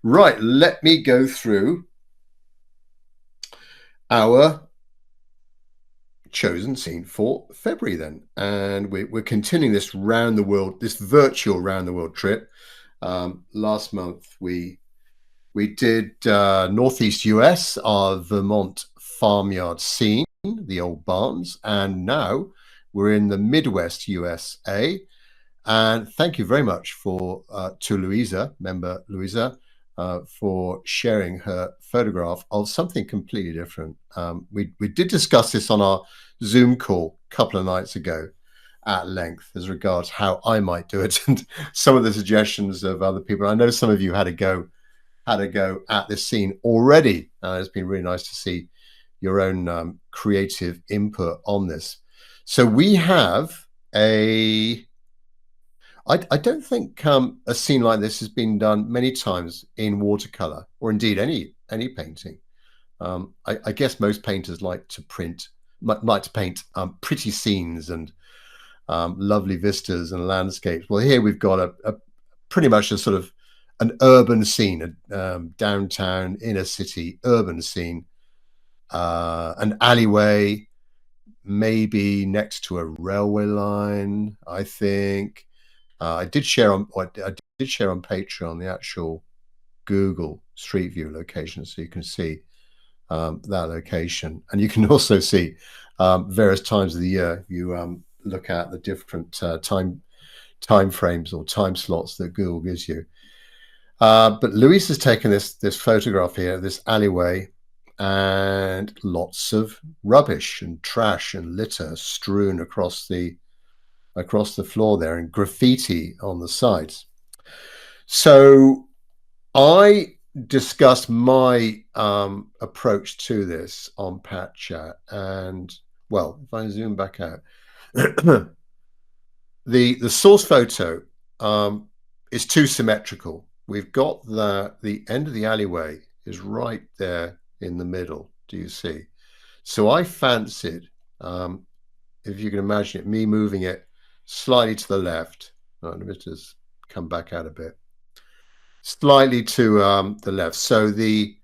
Right, let me go through our chosen scene for February then. And we're continuing this round the world, this virtual round the world trip. Last month we did Northeast US, our Vermont farmyard scene, the old barns, and now we're in the Midwest USA. And thank you very much to Louisa, member Louisa, for sharing her photograph of something completely different. We did discuss this on our Zoom call a couple of nights ago at length as regards how I might do it and some of the suggestions of other people. I know some of you had a go at this scene already. It's been really nice to see your own creative input on this. So we have I don't think a scene like this has been done many times in watercolor, or indeed any painting. I guess most painters like to paint pretty scenes and lovely vistas and landscapes. Well, here we've got a pretty much a sort of an urban scene, a downtown inner city urban scene, an alleyway, maybe next to a railway line, I think. I did share on Patreon the actual Google Street View location, so you can see that location, and you can also see various times of the year. You look at the different time frames or time slots that Google gives you. But Luis has taken this photograph here, this alleyway, and lots of rubbish and trash and litter strewn across the floor there, and graffiti on the sides. So I discussed my approach to this on Pat Chat, and well, if I zoom back out, the source photo is too symmetrical. We've got the end of the alleyway is right there in the middle. Do you see? So I fancied, if you can imagine it, me moving it slightly to the left. Let me just come back out a bit. Slightly to the left. So the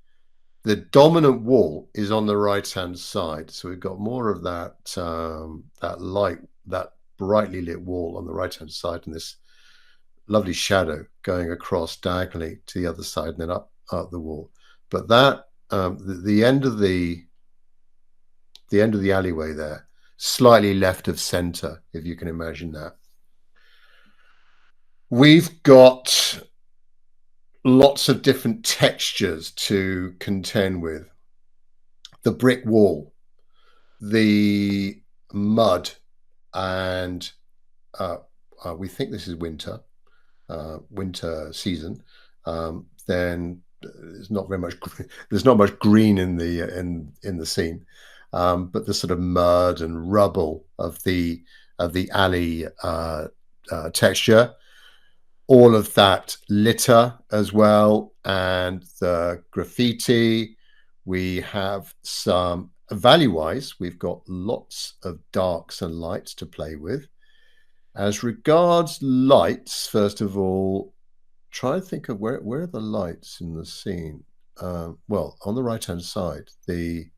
dominant wall is on the right-hand side. So we've got more of that that brightly lit wall on the right-hand side, and this lovely shadow going across diagonally to the other side and then up the wall. But that the end of the alleyway there, slightly left of center, if you can imagine that. We've got lots of different textures to contend with. The brick wall, the mud, and we think this is winter season. Then there's not much green in the scene. But the sort of mud and rubble of the alley texture, all of that litter as well, and the graffiti. We have some value-wise, we've got lots of darks and lights to play with. As regards lights, first of all, try and think of where are the lights in the scene. Well, on the right-hand side, the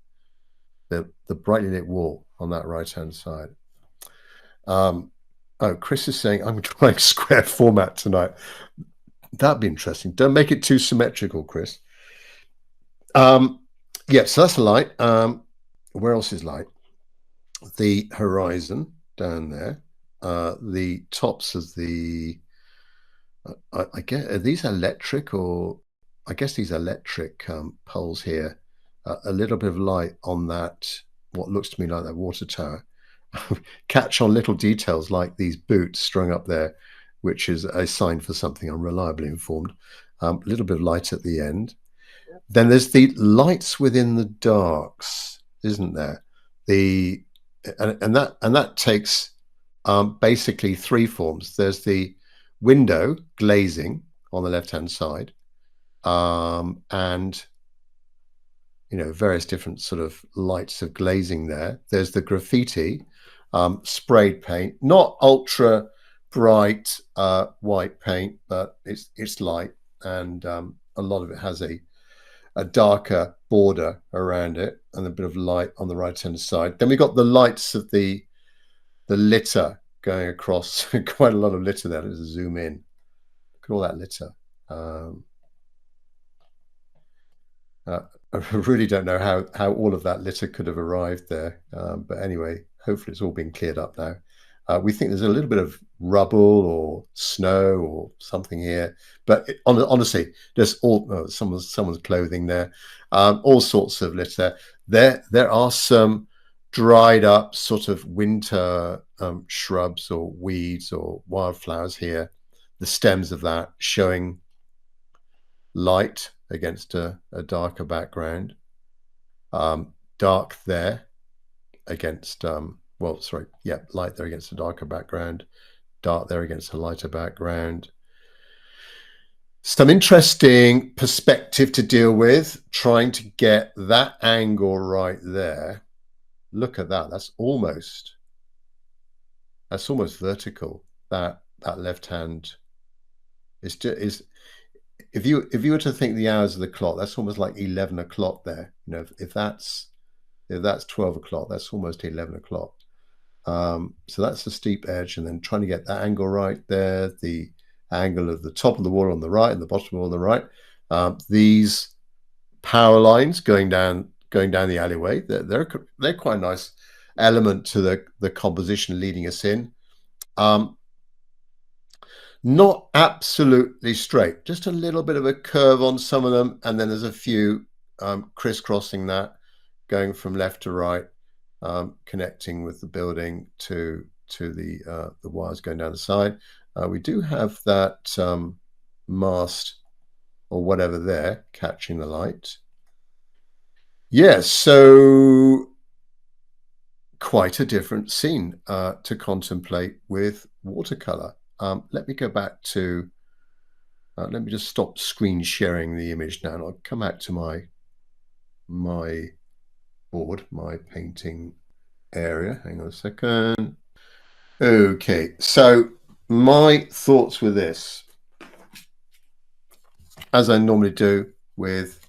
brightly lit wall on that right-hand side. Oh, Chris is saying, I'm trying square format tonight. That'd be interesting. Don't make it too symmetrical, Chris. Yeah, so that's the light. Where else is light? The horizon down there. The tops of the, I guess, are these electric, or I guess these electric poles here. A little bit of light on that, what looks to me like that water tower. Catch on little details like these boots strung up there, which is a sign for something. I'm reliably informed. A little bit of light at the end. Then there's the lights within the darks, isn't there? And that takes basically three forms. There's the window glazing on the left-hand side, and various different sort of lights of glazing there. There's the graffiti, sprayed paint, not ultra bright white paint, but it's light, and a lot of it has a darker border around it and a bit of light on the right hand side. Then we got the lights of the litter going across. Quite a lot of litter there. Let's zoom in. Look at all that litter. I really don't know how all of that litter could have arrived there. But anyway, hopefully it's all been cleared up now. We think there's a little bit of rubble or snow or something here, but honestly, there's all someone's clothing there, all sorts of litter. There are some dried up sort of winter shrubs or weeds or wildflowers here. The stems of that showing light against a darker background, dark there against light there against a darker background, dark there against a lighter background. Some interesting perspective to deal with, trying to get that angle right there. Look at that. That's almost vertical. That left hand is if you were to think the hours of the clock, that's almost like 11 o'clock there. You know, if that's 12 o'clock, that's almost 11 o'clock. So that's the steep edge, and then trying to get that angle right there, the angle of the top of the wall on the right and the bottom wall on the right. These power lines going down the alleyway, they're quite a nice element to the composition leading us in. Not absolutely straight, just a little bit of a curve on some of them, and then there's a few crisscrossing that, going from left to right, connecting with the building to the wires going down the side. We do have that mast or whatever there catching the light. Yes, yeah, so quite a different scene to contemplate with watercolor. Let me go back to, let me just stop screen sharing the image now, and I'll come back to my board, my painting area. Hang on a second. Okay, so my thoughts with this, as I normally do with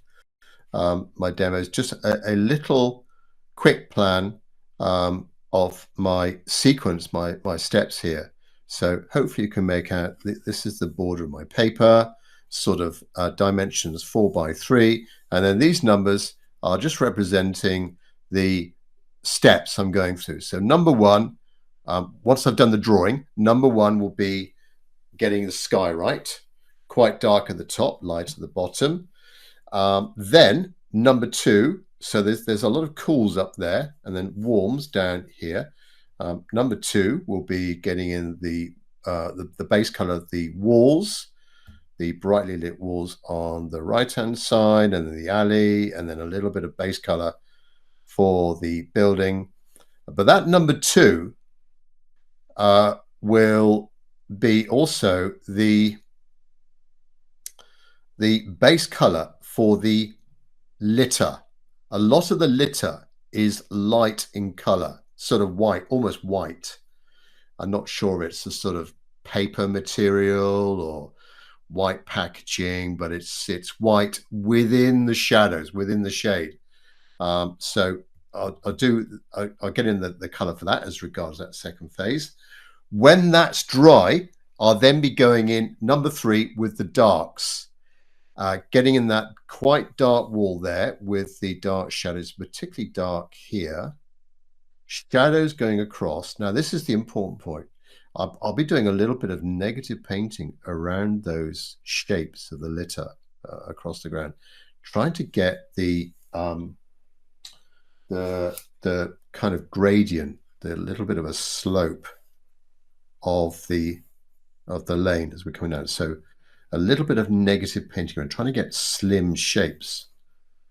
my demos, just a little quick plan of my sequence, my steps here. So hopefully you can make out, this is the border of my paper, sort of dimensions 4x3, and then these numbers are just representing the steps I'm going through. So number one, once I've done the drawing, number one will be getting the sky right, quite dark at the top, light at the bottom. Then number two, so there's a lot of cools up there and then warms down here. Number two will be getting in the base color of the walls, the brightly lit walls on the right-hand side, and then the alley, and then a little bit of base color for the building. But that number two will be also the base color for the litter. A lot of the litter is light in color, sort of white, almost white. I'm not sure it's a sort of paper material or white packaging, but it's white within the shadows, within the shade. So I'll get in the color for that as regards that second phase. When that's dry, I'll then be going in number three with the darks, getting in that quite dark wall there with the dark shadows, particularly dark here. Shadows going across. Now, this is the important point. I'll be doing a little bit of negative painting around those shapes of the litter across the ground, trying to get the kind of gradient, the little bit of a slope of the lane as we're coming down. So a little bit of negative painting around, trying to get slim shapes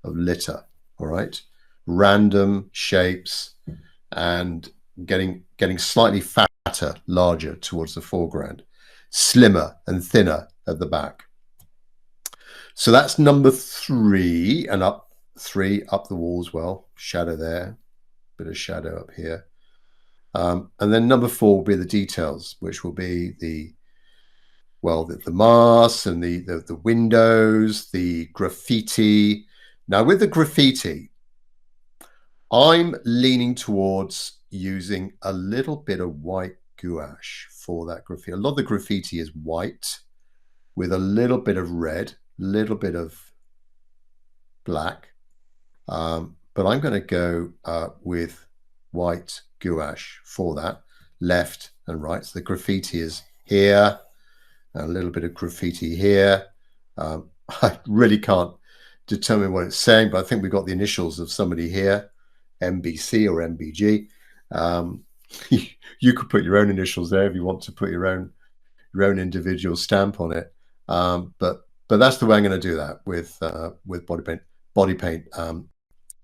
of litter. All right, random shapes, and getting slightly fatter, larger towards the foreground, slimmer and thinner at the back. So that's number three, and up the wall as well. Shadow there, bit of shadow up here. And then number four will be the details, which will be the well, the masks and the windows, the graffiti. Now with the graffiti, I'm leaning towards using a little bit of white gouache for that graffiti. A lot of the graffiti is white with a little bit of red, little bit of black. But I'm going to go with white gouache for that, left and right. So the graffiti is here, a little bit of graffiti here. I really can't determine what it's saying, but I think we've got the initials of somebody here, MBC or MBG. You could put your own initials there if you want to put your own individual stamp on it. But that's the way I'm going to do that with body paint,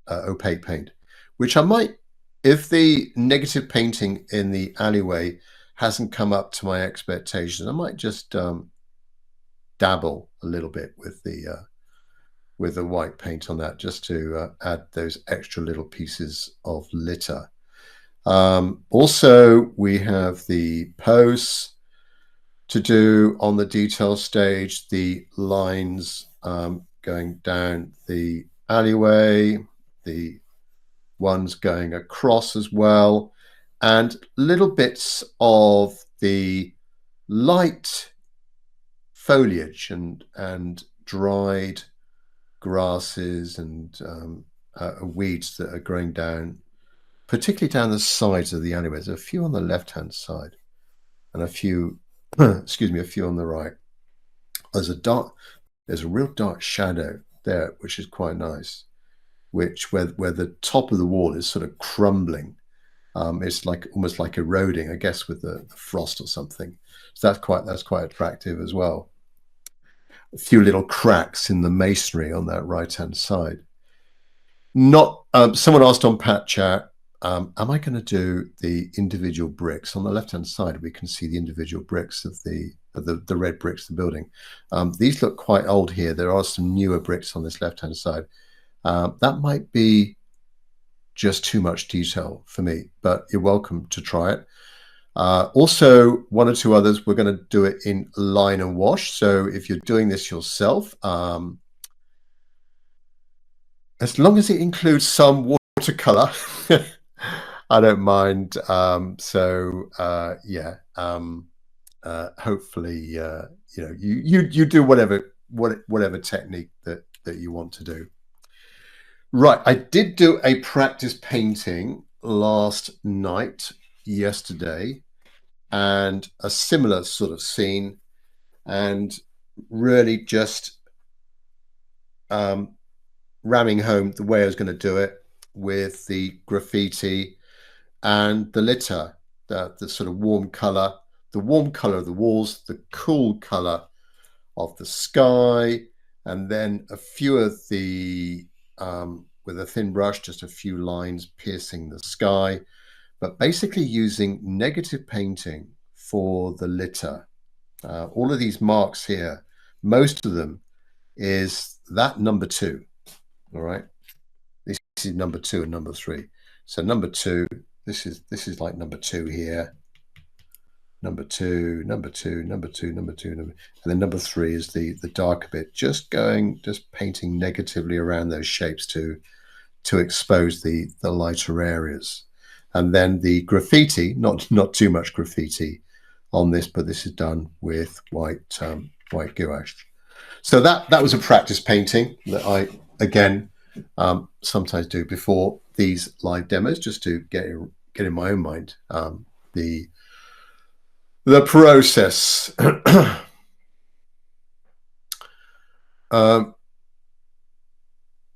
opaque paint, which I might, if the negative painting in the alleyway hasn't come up to my expectations, I might just dabble a little bit with the white paint on that, just to add those extra little pieces of litter. Also, we have the posts to do on the detail stage, the lines going down the alleyway, the ones going across as well, and little bits of the light foliage and dried grasses and weeds that are growing down, particularly down the sides of the alleyways. There's a few on the left-hand side and a few, excuse me, a few on the right. There's a real dark shadow there, which is quite nice, where the top of the wall is sort of crumbling. It's like almost like eroding, I guess, with the frost or something. So that's quite attractive as well. A few little cracks in the masonry on that right-hand side. Not someone asked on Pat Chat, am I going to do the individual bricks on the left-hand side? We can see the individual bricks of the red bricks of the building. These look quite old here. There are some newer bricks on this left-hand side. That might be just too much detail for me, but you're welcome to try it. Also, one or two others, we're going to do it in line and wash. So if you're doing this yourself, as long as it includes some watercolor, I don't mind. Hopefully, you do whatever technique that you want to do. Right, I did do a practice painting last night, yesterday, and a similar sort of scene, and really just ramming home the way I was going to do it with the graffiti and the litter, the sort of warm color of the walls, the cool color of the sky, and then a few of the with a thin brush, just a few lines piercing the sky, but basically using negative painting for the litter. All of these marks here, most of them is that number 2. All right, this is number 2 and number 3. So number 2, this is like number 2 here. Number 2, number 2, number 2, number 2, and then number 3 is the darker bit. Just painting negatively around those shapes to expose the lighter areas. And then the graffiti, not too much graffiti on this, but this is done with white gouache. So that was a practice painting that I again sometimes do before these live demos, just to get in my own mind the process.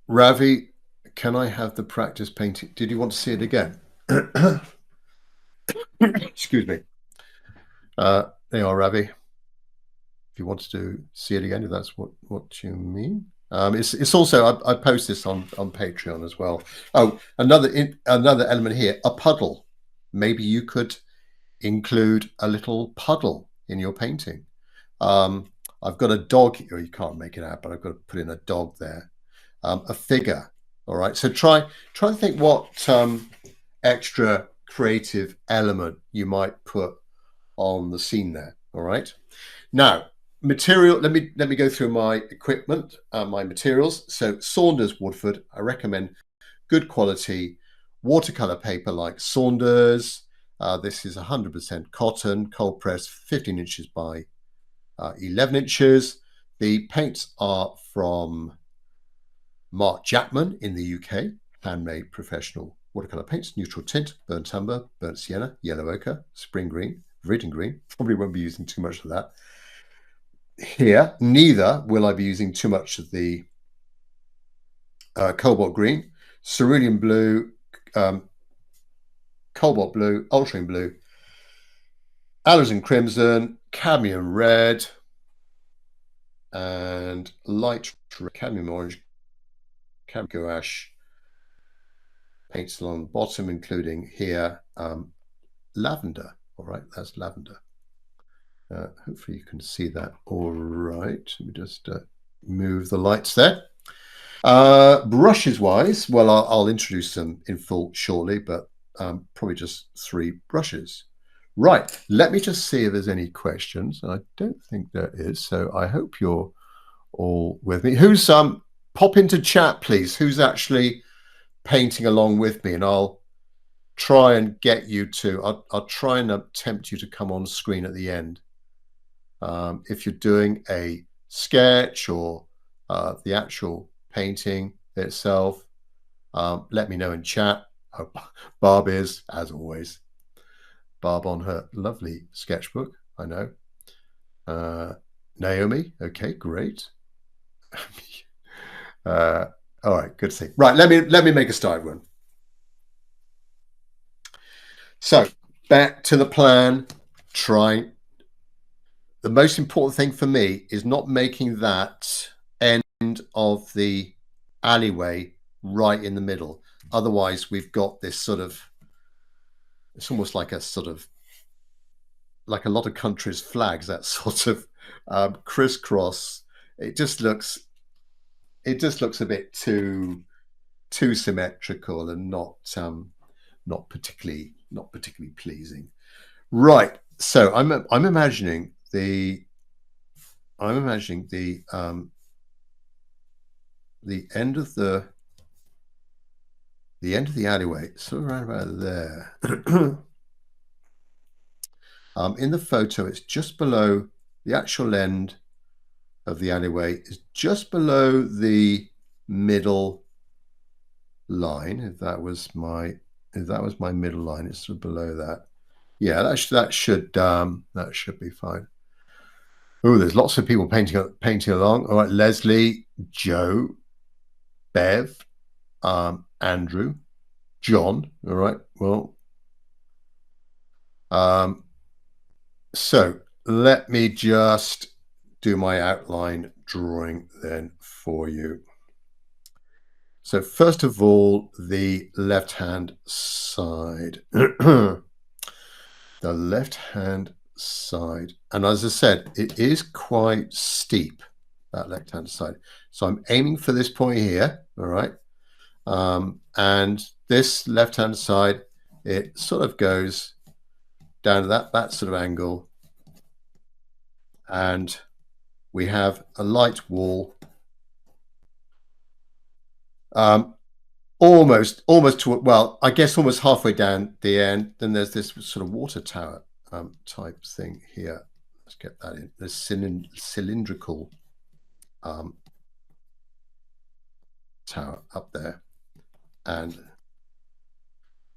Ravi, can I have the practice painting? Did you want to see it again? Excuse me. There you are, Ravi. If you wanted to see it again, if that's what you mean. It's also, I post this on Patreon as well. Oh, another element here, a puddle. Maybe you could include a little puddle in your painting. I've got a dog here. You can't make it out, but I've got to put in a dog there. A figure. All right. So try to think what extra creative element you might put on the scene there. All right. Now, material. Let me go through my equipment, my materials. So Saunders Woodford, I recommend good quality watercolor paper like Saunders. This is 100% cotton, cold pressed, 15 inches by 11 inches. The paints are from Mark Jackman in the UK, handmade professional watercolor paints, neutral tint, burnt umber, burnt sienna, yellow ochre, spring green, viridian green. Probably won't be using too much of that. Here, neither will I be using too much of the cobalt green, cerulean blue, cobalt blue, ultramarine blue, alizarin crimson, cadmium red, and light red, cadmium orange, cadmium gouache. Paints along the bottom, including here lavender. All right, that's lavender. Hopefully you can see that all right. Let me just move the lights there. Brushes wise, well, I'll introduce them in full shortly, but probably just 3 brushes. Right, let me just see if there's any questions. I don't think there is, so I hope you're all with me. Who's pop into chat, please. Who's actually painting along with me? And I'll try and get you to. I'll try and tempt you to come on screen at the end. If you're doing a sketch or the actual painting itself, let me know in chat. Oh, Barb is, as always. Barb on her lovely sketchbook, I know. Naomi, okay, great. All right, good to see. Right, let me make a start one. So back to the plan. The most important thing for me is not making that end of the alleyway right in the middle. Otherwise, we've got this sort of, it's almost like a sort of, like a lot of countries' flags, that sort of crisscross. It just looks a bit too symmetrical and not particularly pleasing. Right. So I'm imagining the end of the alleyway, sort of around about there. In the photo, it's just below the actual end of the alleyway, is just below the middle line. If that was my middle line, it's sort of below that. Yeah, that should be fine. Oh, there's lots of people painting along. All right, Leslie, Joe, Bev, Andrew, John. All right, well, so let me just do my outline drawing then for you. So first of all, the left-hand side. The left-hand side. And as I said, it is quite steep, that left-hand side. So I'm aiming for this point here, all right? And this left-hand side, it sort of goes down to that sort of angle. And we have a light wall. Almost to, well, I guess almost halfway down the end. Then there's this sort of water tower type thing here. Let's get that in. This cylindrical tower up there, and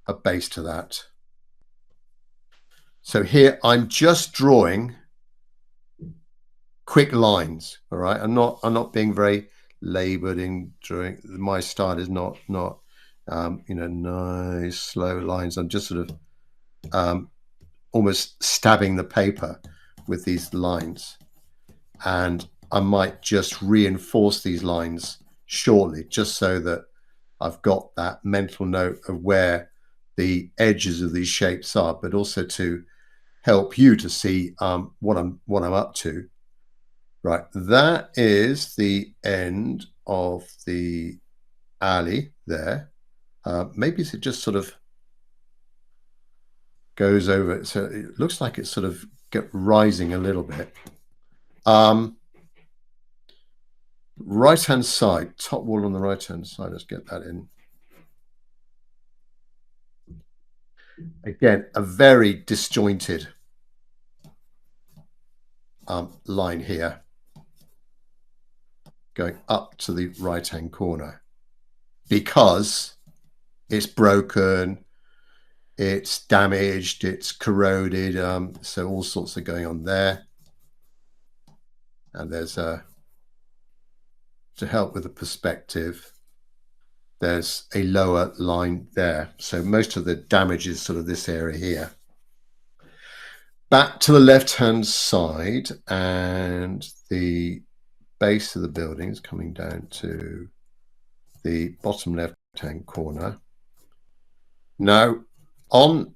a base to that. So here I'm just drawing quick lines. All right, I'm not being very labored in drawing. My style is not nice slow lines. I'm just sort of almost stabbing the paper with these lines, and I might just reinforce these lines shortly, just so that I've got that mental note of where the edges of these shapes are, but also to help you to see what I'm up to. Right, that is the end of the alley there. Maybe it just sort of goes over it, so it looks like it's sort of rising a little bit. Right hand side, top wall on the right hand side. Let's get that in. Again, a very disjointed line here going up to the right hand corner because it's broken, it's damaged, it's corroded, so all sorts are going on there. And there's to help with the perspective, there's a lower line there. So most of the damage is sort of this area here. Back to the left-hand side, and the base of the building is coming down to the bottom left-hand corner. Now, on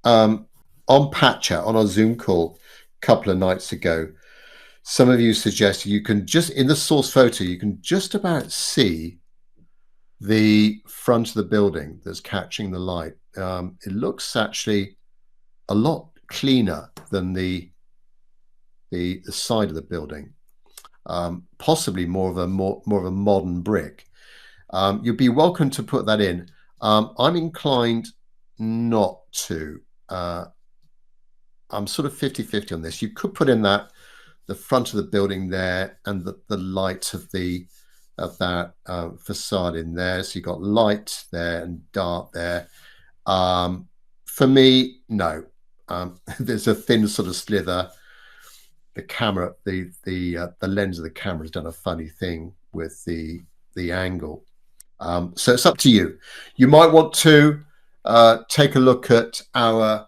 Patcher, on our Zoom call a couple of nights ago, some of you suggested you can just, in the source photo, you can just about see the front of the building that's catching the light. It looks actually a lot cleaner than the side of the building. Possibly more of a modern brick. You'd be welcome to put that in. I'm inclined not to. I'm sort of 50-50 on this. You could put in the front of the building there and the light of that facade in there. So you've got light there and dark there. For me, no. There's a thin sort of slither. The camera, the lens of the camera has done a funny thing with the angle. So it's up to you. You might want to take a look at our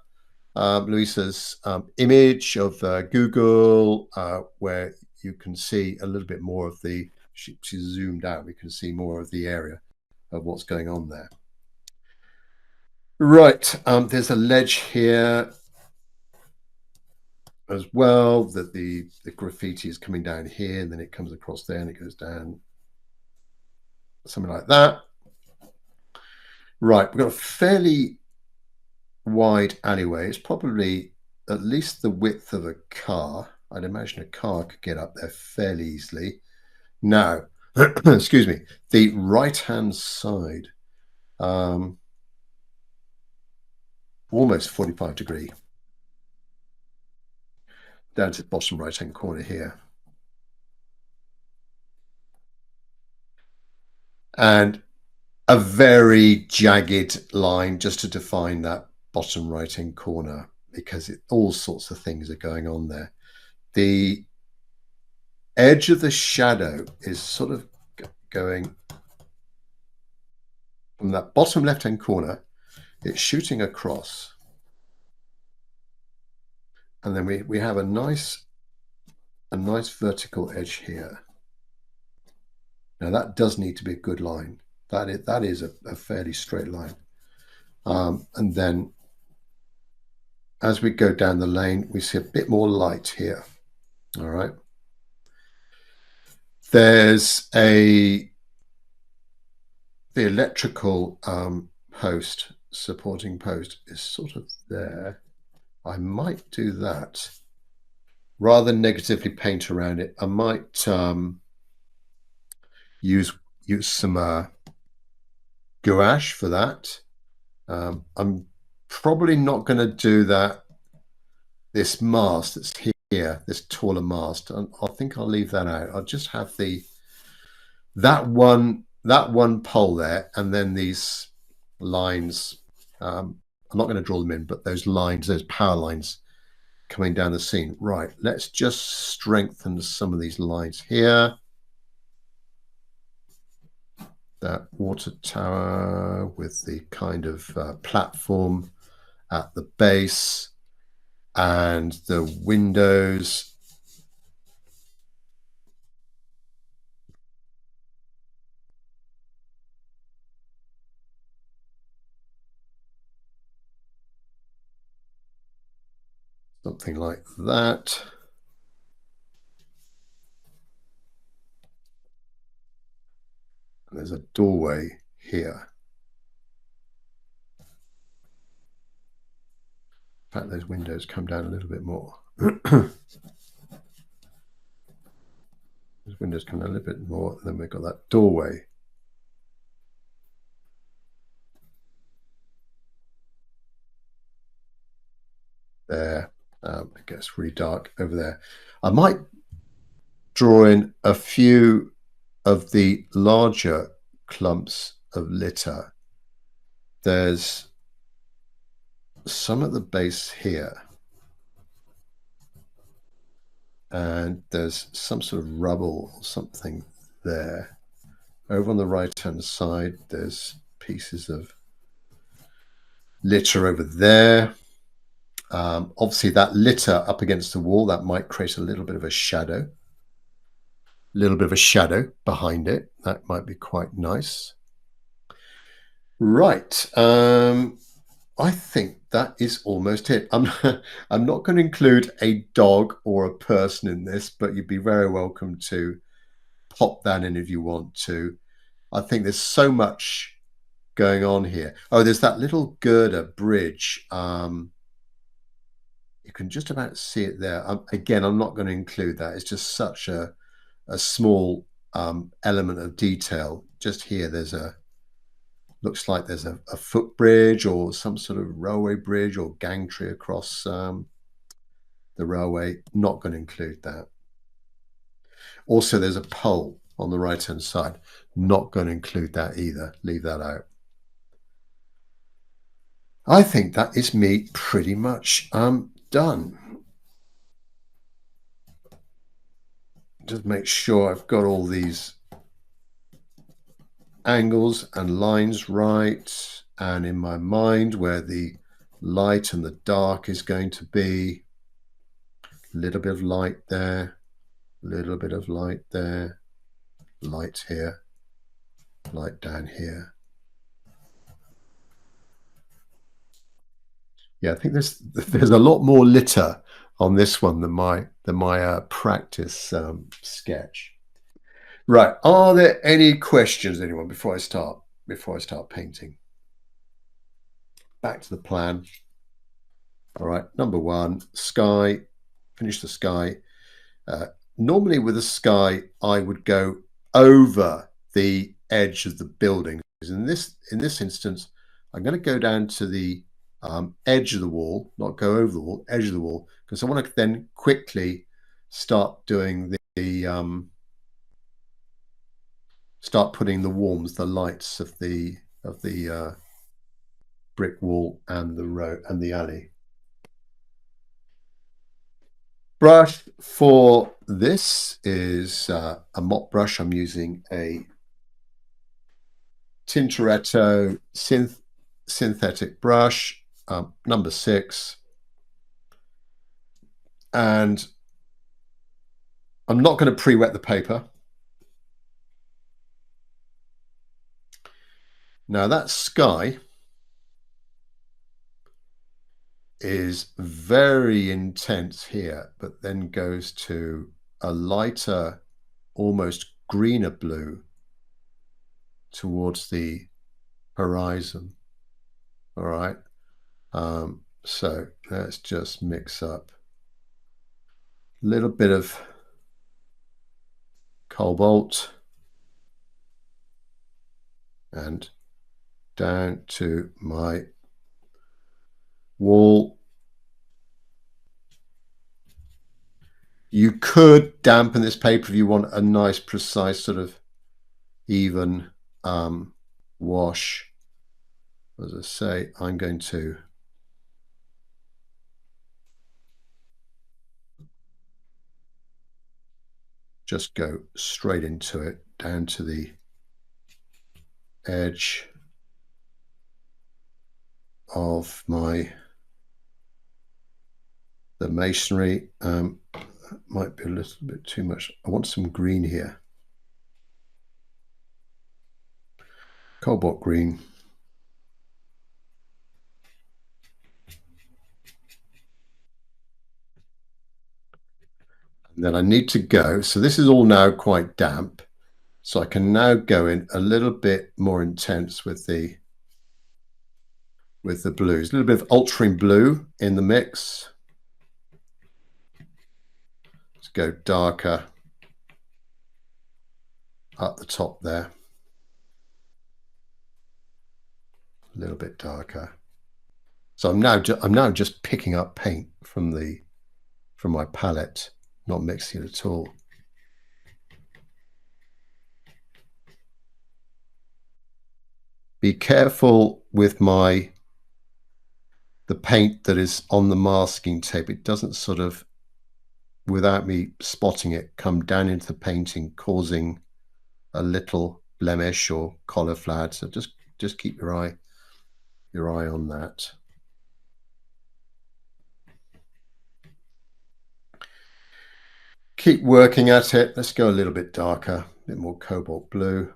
Louisa's image of Google, where you can see a little bit more of she's zoomed out. We can see more of the area of what's going on there. Right, there's a ledge here as well, that the graffiti is coming down here, and then it comes across there and it goes down, something like that. Right, we've got a fairly wide alleyway. It's probably at least the width of a car. I'd imagine a car could get up there fairly easily. Now, excuse me, the right-hand side, almost 45-degree. Down to the bottom right-hand corner here. And a very jagged line just to define that bottom right-hand corner, because all sorts of things are going on there. The edge of the shadow is sort of going from that bottom left-hand corner. It's shooting across. And then we have a nice vertical edge here. Now that does need to be a good line. That is a fairly straight line. And then as we go down the lane, we see a bit more light here. All right. There's the electrical post, supporting post is sort of there. I might do that. Rather than negatively paint around it, I might use some gouache for that. I'm probably not going to do this mast that's here, this taller mast. I think I'll leave that out. I'll just have that one pole there, and then these lines. I'm not going to draw them in, but those lines, those power lines coming down the scene. Right, let's just strengthen some of these lines here. That water tower with the kind of platform at the base, and the windows. Something like that. And there's a doorway here. In fact, those windows come down a little bit more. This window's coming a little bit more, and then we've got that doorway. There. It gets really dark over there. I might draw in a few of the larger clumps of litter. There's some at the base here, and there's some sort of rubble or something there. Over on the right-hand side, there's pieces of litter over there. Obviously, that litter up against the wall, that might create a little bit of a shadow. A little bit of a shadow behind it. That might be quite nice. Right. I think that is almost it. I'm not going to include a dog or a person in this, but you'd be very welcome to pop that in if you want to. I think there's so much going on here. Oh, there's that little girder bridge. You can just about see it there. Again, I'm not going to include that. It's just such a small element of detail. Just here, looks like there's a footbridge or some sort of railway bridge or gangway across the railway. Not going to include that. Also, there's a pole on the right-hand side. Not going to include that either. Leave that out. I think that is me pretty much done. Just make sure I've got all these angles and lines right, and in my mind where the light and the dark is going to be. A little bit of light there, a little bit of light there, light here, light down here. Yeah, I think there's a lot more litter on this one than my practice sketch. Right, are there any questions, anyone, before I start painting? Back to the plan. All right, number one, sky. Finish the sky. Normally with the sky, I would go over the edge of the building. In this instance, I'm going to go down to the edge of the wall, not go over the wall, edge of the wall, because I want to then quickly start doing start putting the warms, the lights of the brick wall and the road and the alley. Brush for this is a mop brush. I'm using a Tintoretto synthetic brush, number 6. And I'm not going to pre-wet the paper. Now that sky is very intense here, but then goes to a lighter, almost greener blue towards the horizon. All right. So let's just mix up a little bit of cobalt and down to my wall. You could dampen this paper if you want a nice, precise, sort of even wash. As I say, I'm going to just go straight into it, down to the edge of the masonry. Might be a little bit too much. I want some green here. Cobalt green. And then I need to go. So this is all now quite damp. So I can now go in a little bit more intense with the blues. A little bit of ultramarine blue in the mix. Let's go darker up the top there. A little bit darker. So I'm now just picking up paint from my palette, not mixing it at all. Be careful with the paint that is on the masking tape. It doesn't sort of, without me spotting it, come down into the painting, causing a little blemish or collar flat. So just keep your eye on that. Keep working at it. Let's go a little bit darker, a bit more cobalt blue.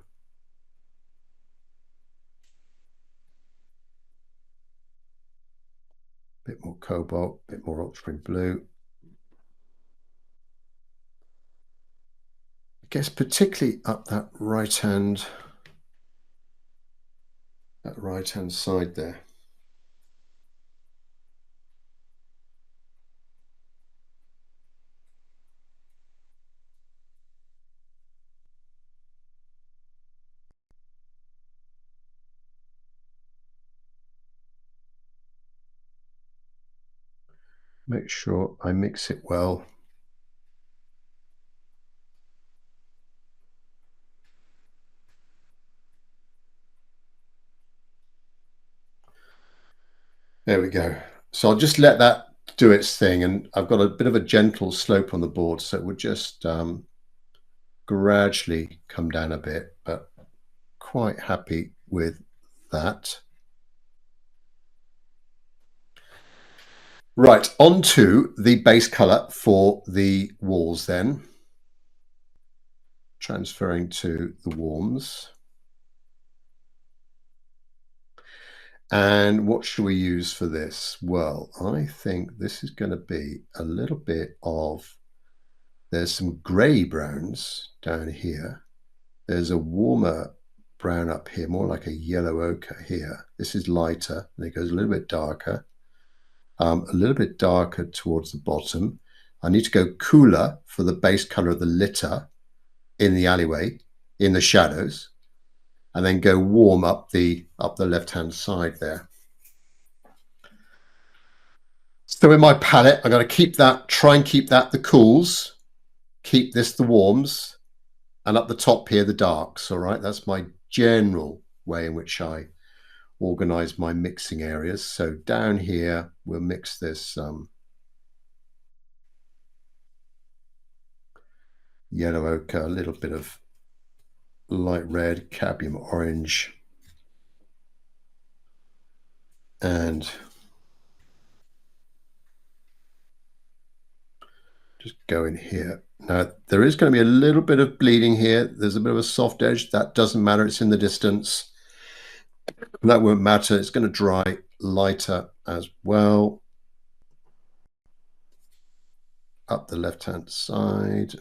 Bit more cobalt, bit more ultramarine blue. I guess particularly up that right hand side there. Make sure I mix it well. There we go. So I'll just let that do its thing, and I've got a bit of a gentle slope on the board, so it would just gradually come down a bit, but quite happy with that. Right, on to the base color for the walls then. Transferring to the warms. And what should we use for this? Well, I think this is going to be a little bit of, there's some gray browns down here. There's a warmer brown up here, more like a yellow ochre here. This is lighter, and it goes a little bit darker. A little bit darker towards the bottom. I need to go cooler for the base color of the litter in the alleyway, in the shadows, and then go warm up the left-hand side there. So in my palette, I'm going to try and keep that the cools, keep this the warms, and up the top here, the darks. All right, that's my general way in which I organize my mixing areas. So down here, we'll mix this yellow ochre, a little bit of light red, cadmium orange, and just go in here. Now, there is going to be a little bit of bleeding here. There's a bit of a soft edge. That doesn't matter. It's in the distance. That won't matter. It's going to dry lighter as well. Up the left-hand side.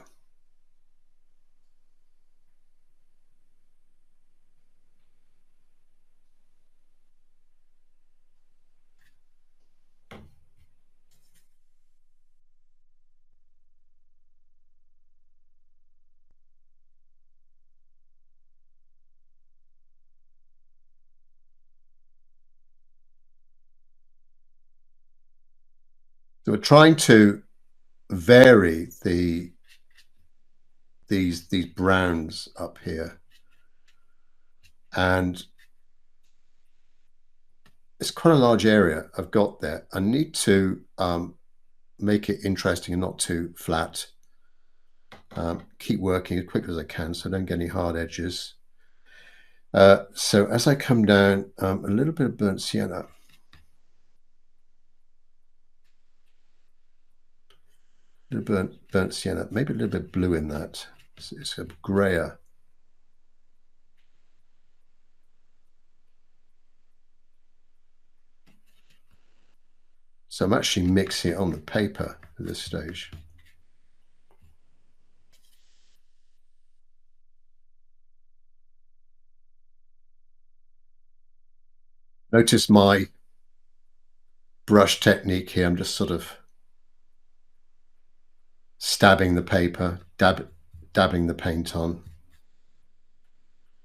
So we're trying to vary these browns up here, and it's quite a large area I've got there. I need to make it interesting and not too flat. Keep working as quickly as I can so I don't get any hard edges. So as I come down, a little bit of burnt sienna. A little burnt sienna, maybe a little bit blue in that. It's a grayer. So I'm actually mixing it on the paper at this stage. Notice my brush technique here. I'm just sort of stabbing the paper, dabbing the paint on.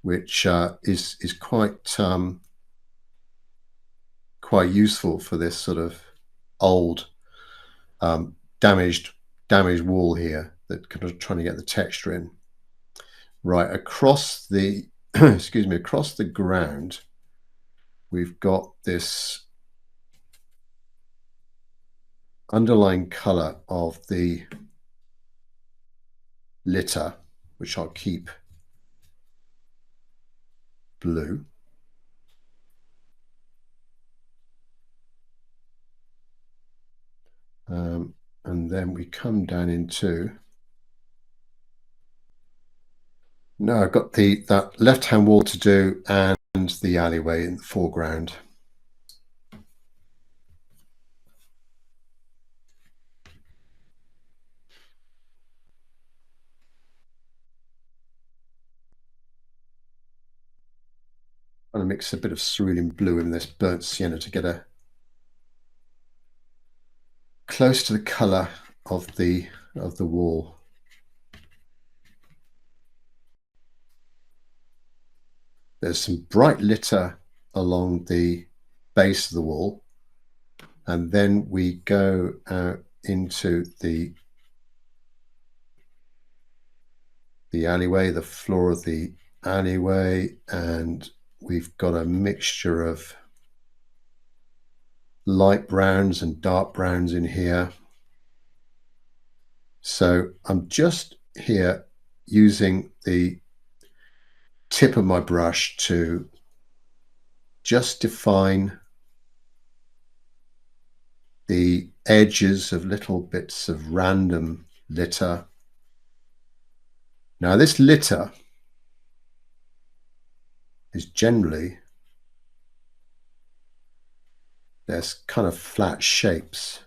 which is quite useful for this sort of old um, damaged wall here, that kind of trying to get the texture in. Right, across the excuse me, across the ground, we've got this underlying color of the litter, which I'll keep blue. And then we come down into, now I've got that left-hand wall to do and the alleyway in the foreground. I'm going to mix a bit of cerulean blue in this burnt sienna to get a close to the color of the wall. There's some bright litter along the base of the wall, and then we go out into the alleyway, the floor of the alleyway, and we've got a mixture of light browns and dark browns in here. So I'm just here using the tip of my brush to just define the edges of little bits of random litter. Now this litter is generally, there's kind of flat shapes.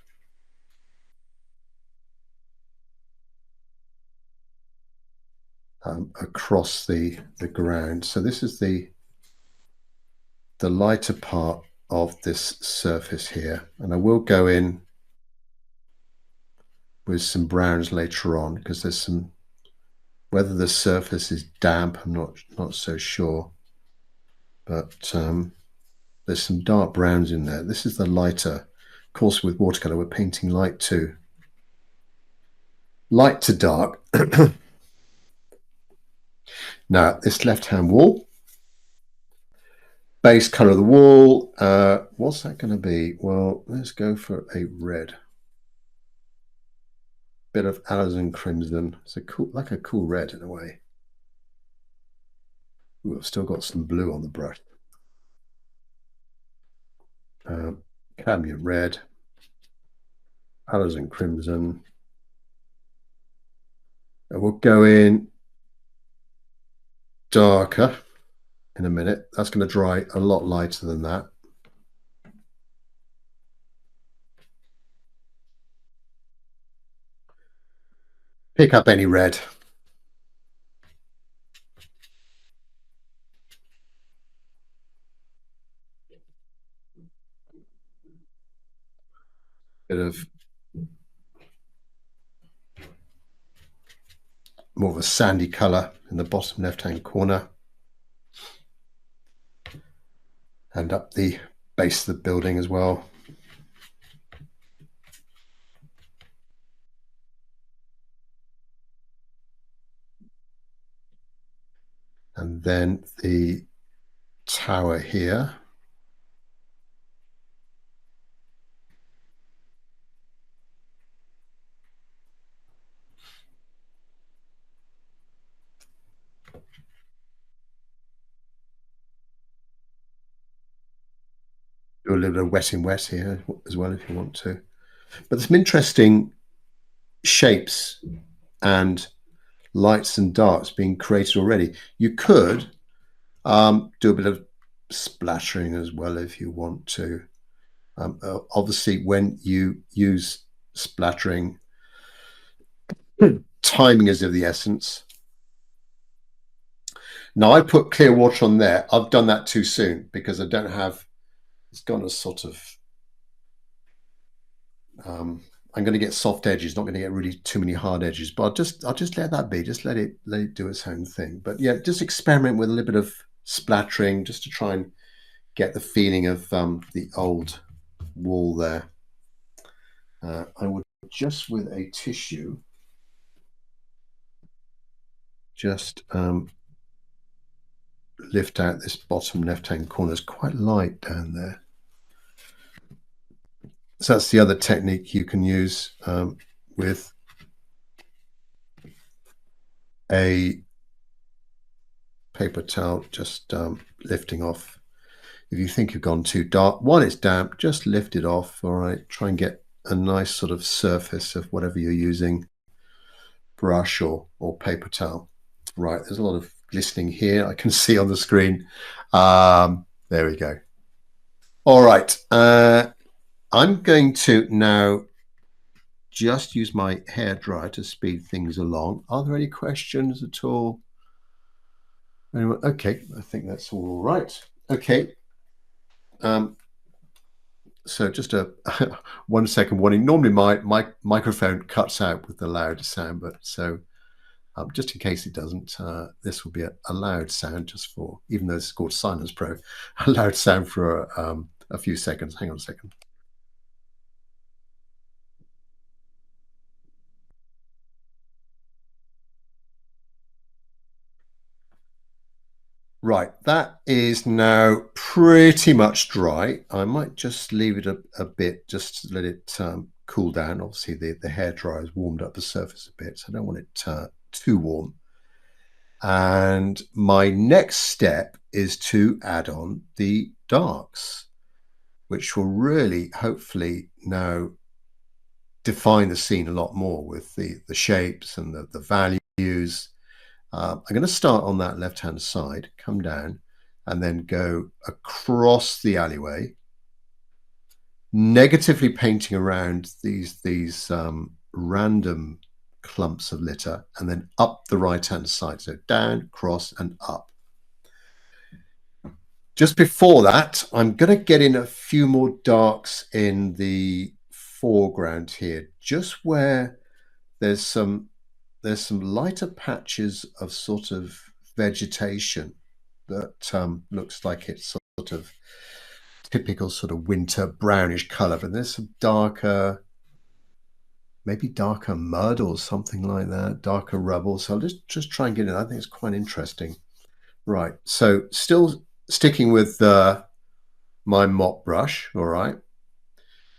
Across the ground. So this is the lighter part of this surface here, and I will go in with some browns later on, because there's some, whether the surface is damp, I'm not so sure, but there's some dark browns in there. This is the lighter. Of course, with watercolor, we're painting light to dark. Now, this left-hand wall, base color of the wall, what's that going to be? Well, let's go for a red. Bit of alizarin crimson. It's like a cool red in a way. Ooh, I've still got some blue on the brush. Cadmium red, alizarin crimson. And we'll go in darker in a minute. That's going to dry a lot lighter than that. Pick up any red. Bit of more of a sandy color in the bottom left-hand corner. And up the base of the building as well. And then the tower here. Do a little bit of wet in wet here as well if you want to. But there's some interesting shapes and lights and darks being created already. You could do a bit of splattering as well if you want to. Obviously, when you use splattering, timing is of the essence. Now, I put clear water on there. I've done that too soon because I don't have, it's gone a sort of, I'm going to get soft edges, not going to get really too many hard edges, but I'll just let that be. Just let it do its own thing. But yeah, just experiment with a little bit of splattering just to try and get the feeling of the old wall there. I would just with a tissue, just lift out this bottom left-hand corner. It's quite light down there. So that's the other technique you can use with a paper towel, just lifting off. If you think you've gone too dark, while it's damp, just lift it off. All right, try and get a nice sort of surface of whatever you're using, brush or paper towel. Right, there's a lot of glistening here I can see on the screen. There we go. All right, I'm going to now just use my hairdryer to speed things along. Are there any questions at all? Anyone? Okay, I think that's all right. Okay. So just a 1 second warning. Normally my microphone cuts out with the loud sound, but so just in case it doesn't, this will be a loud sound just for, even though it's called Silence Pro, a loud sound for a few seconds. Hang on a second. Right, that is now pretty much dry. I might just leave it a bit, just to let it cool down. Obviously, the hairdryer has warmed up the surface a bit, so I don't want it too warm. And my next step is to add on the darks, which will really, hopefully, now define the scene a lot more with the shapes and the values. I'm going to start on that left-hand side, come down, and then go across the alleyway, negatively painting around these random clumps of litter, and then up the right-hand side. So down, cross, and up. Just before that, I'm going to get in a few more darks in the foreground here, just where there's some lighter patches of sort of vegetation that looks like it's sort of typical sort of winter brownish color, but there's some darker, maybe darker mud or something like that, darker rubble. So I'll just try and get it. I think it's quite interesting. Right, so still sticking with my mop brush, all right,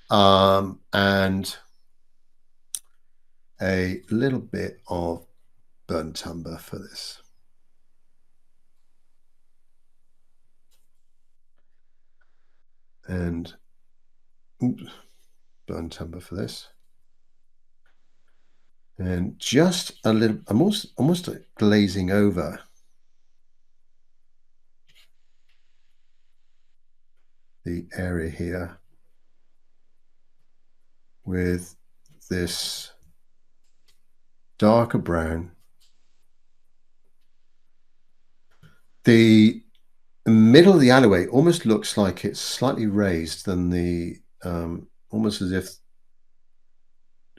and a little bit of burnt umber for this. And oops, burnt umber for this. And just a little, I'm almost like glazing over the area here with this darker brown. The middle of the alleyway almost looks like it's slightly raised than the, almost as if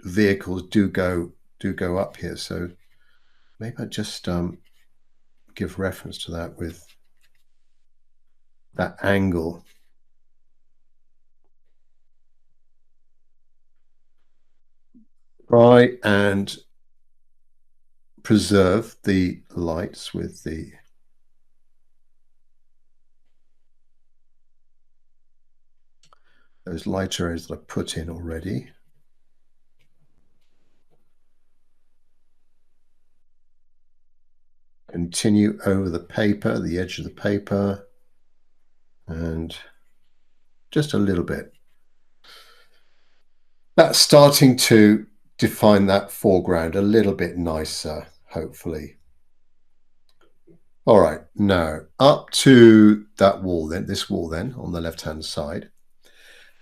vehicles do go up here. So maybe I just give reference to that with that angle. Try and preserve the lights with those lighter areas that I put in already. Continue over the paper, the edge of the paper, and just a little bit. That's starting to define that foreground a little bit nicer, hopefully. All right, now up to that wall then, this wall then on the left-hand side.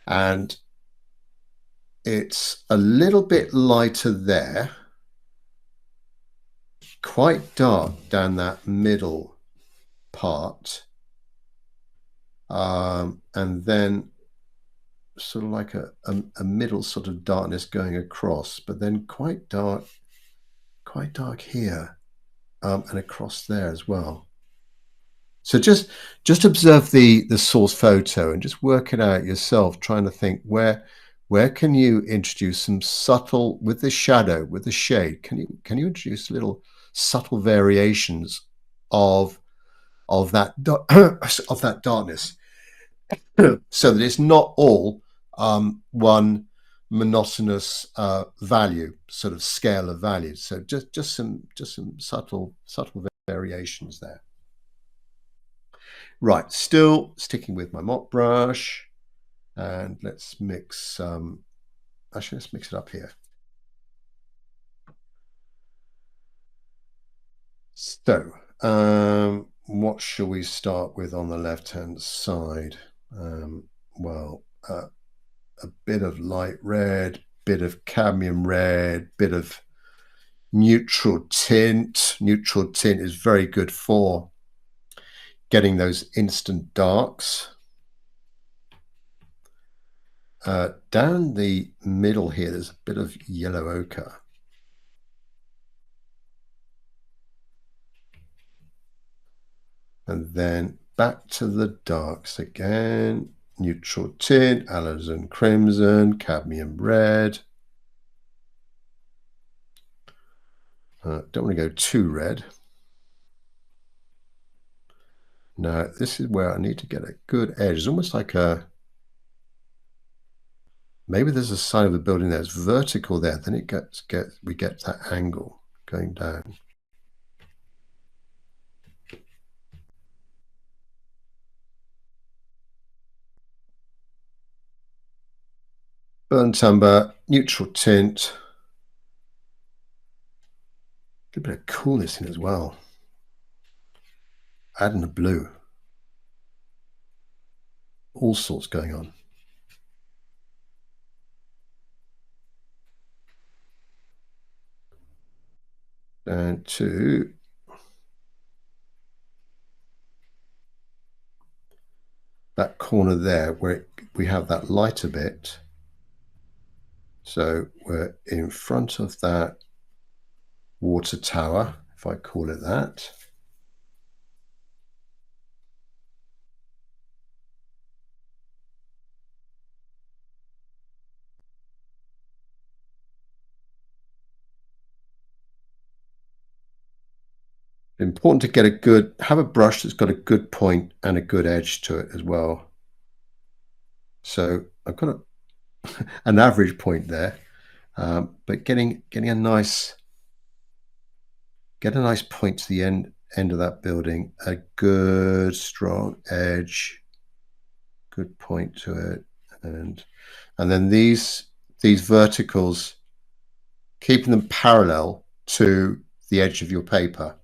And it's a little bit lighter there, quite dark down that middle part. And then sort of like a middle sort of darkness going across, but then quite dark here, and across there as well. So just observe the source photo and just work it out yourself, trying to think where can you introduce some subtle with the shadow, with the shade, can you introduce little subtle variations of of that darkness so that it's not all one monotonous value, sort of scale of values. So just some subtle variations there. Right, still sticking with my mop brush, and let's mix. Actually, let's mix it up here. So, what shall we start with on the left-hand side? Well, a bit of light red, bit of cadmium red, bit of neutral tint. Neutral tint is very good for getting those instant darks. Down the middle here, there's a bit of yellow ochre. And then back to the darks again. Neutral tint, alizarin crimson, cadmium red. Don't want to go too red. Now, this is where I need to get a good edge. It's almost like maybe there's a side of the building that's vertical there. Then we get that angle going down. Burnt umber, neutral tint. A bit of coolness in as well. Adding the blue. All sorts going on. Down to that corner there where we have that lighter bit. So we're in front of that water tower, if I call it that. Important to have a brush that's got a good point and a good edge to it as well. So I've got an average point there, but getting a nice point to the end of that building, a good strong edge, good point to it, and then these verticals, keeping them parallel to the edge of your paper.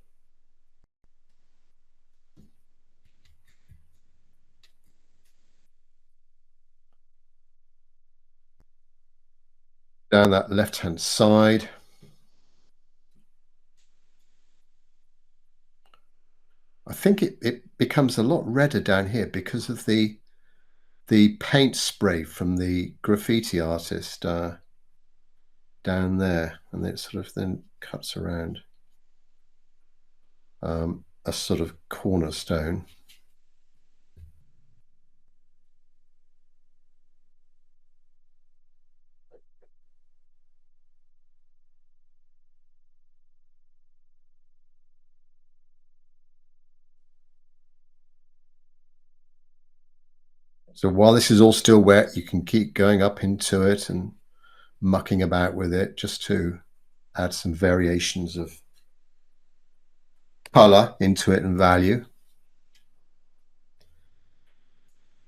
Down that left-hand side. I think it becomes a lot redder down here because of the paint spray from the graffiti artist down there, and it sort of then cuts around a sort of cornerstone. So while this is all still wet, you can keep going up into it and mucking about with it just to add some variations of color into it and value.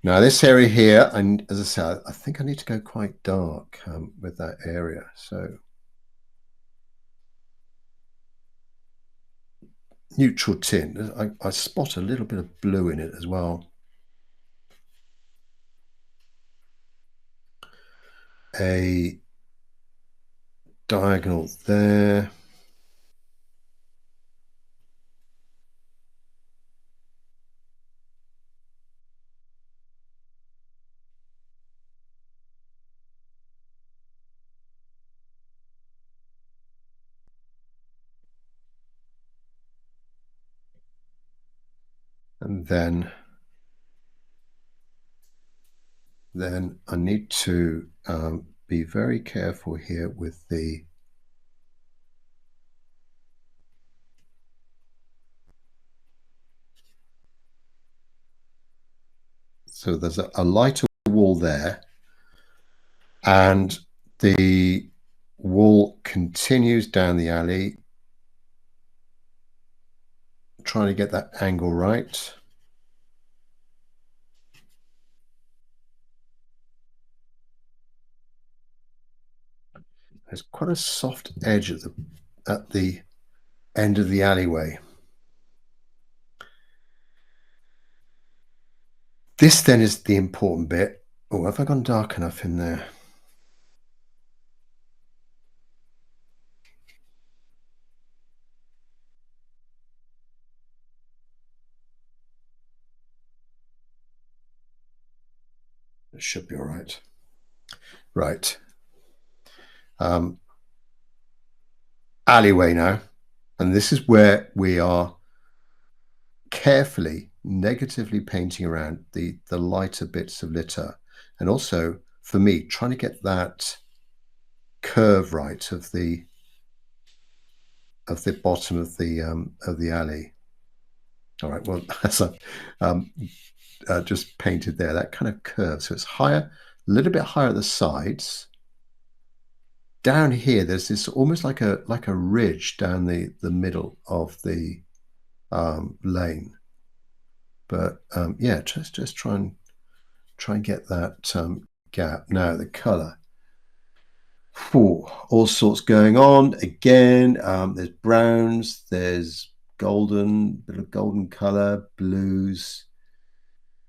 Now this area here, and as I said, I think I need to go quite dark with that area. So neutral tint. I spot a little bit of blue in it as well. A diagonal there. then I need to be very careful here with the so there's a lighter wall there, and the wall continues down the alley, trying to get that angle right. There's quite a soft edge at the end of the alleyway. This then is the important bit. Oh, have I gone dark enough in there? It should be all right. Right. Alleyway now. And this is where we are carefully, negatively painting around the lighter bits of litter. And also, for me, trying to get that curve right of the bottom of the alley. All right, well, as I just painted there, that kind of curve. So it's higher, a little bit higher at the sides. Down here, there's this almost like a ridge down the middle of the lane. But yeah, just try and get that gap. Now the color. Ooh, all sorts going on. Again, there's browns, there's golden, bit of golden color, blues.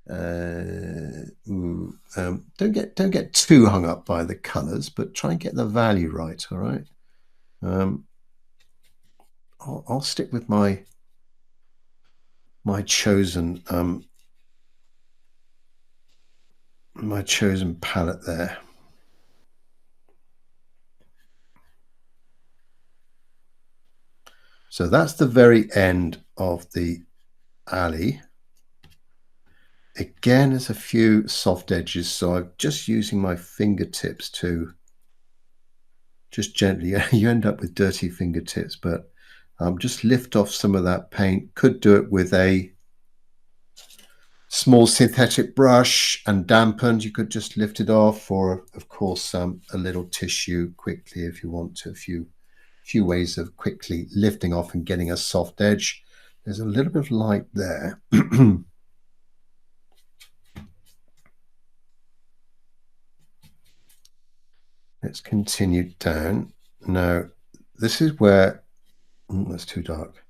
Don't get too hung up by the colors, but try and get the value right. All right. I'll stick with my chosen palette there. So that's the very end of the alley. Again, there's a few soft edges, so I'm just using my fingertips to just gently, you end up with dirty fingertips, but just lift off some of that paint. Could do it with a small synthetic brush and dampened. You could just lift it off, or of course a little tissue quickly if you want to. A few ways of quickly lifting off and getting a soft edge. There's a little bit of light there. Let's continue down. Now, this is where that's too dark.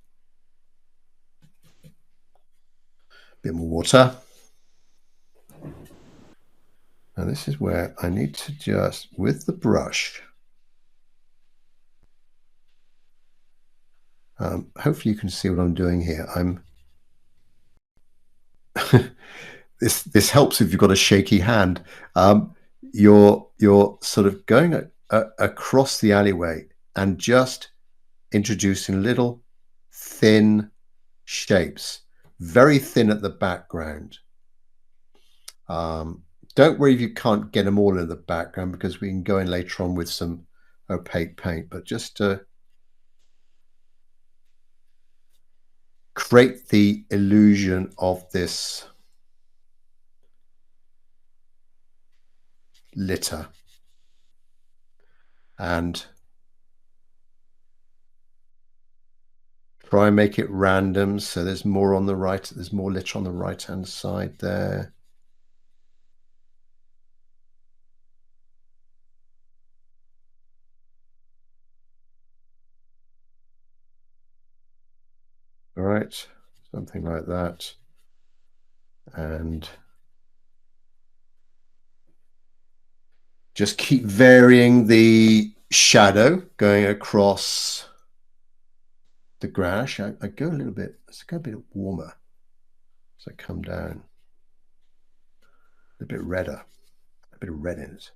A bit more water. Now, this is where I need to just, with the brush, hopefully you can see what I'm doing here. I'm this helps if you've got a shaky hand. You're sort of going across the alleyway and just introducing little thin shapes, very thin at the background. Don't worry if you can't get them all in the background, because we can go in later on with some opaque paint, but just create the illusion of this litter. And try and make it random, so there's more on the right, there's more litter on the right hand side there. All right, something like that. And just keep varying the shadow going across the grass. I go a little bit, let's go a bit warmer. So I come down a bit redder, a bit of red in it.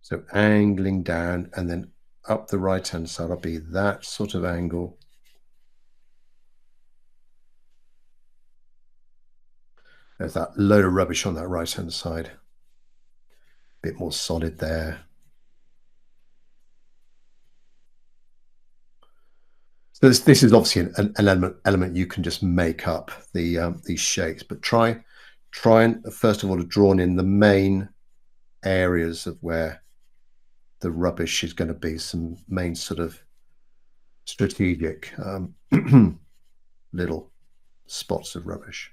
So angling down and then up the right-hand side. I'll be that sort of angle. There's that load of rubbish on that right-hand side. Bit more solid there. So this is obviously an element you can just make up these shapes, but try and first of all to draw in the main areas of where the rubbish is going to be, some main sort of strategic little spots of rubbish.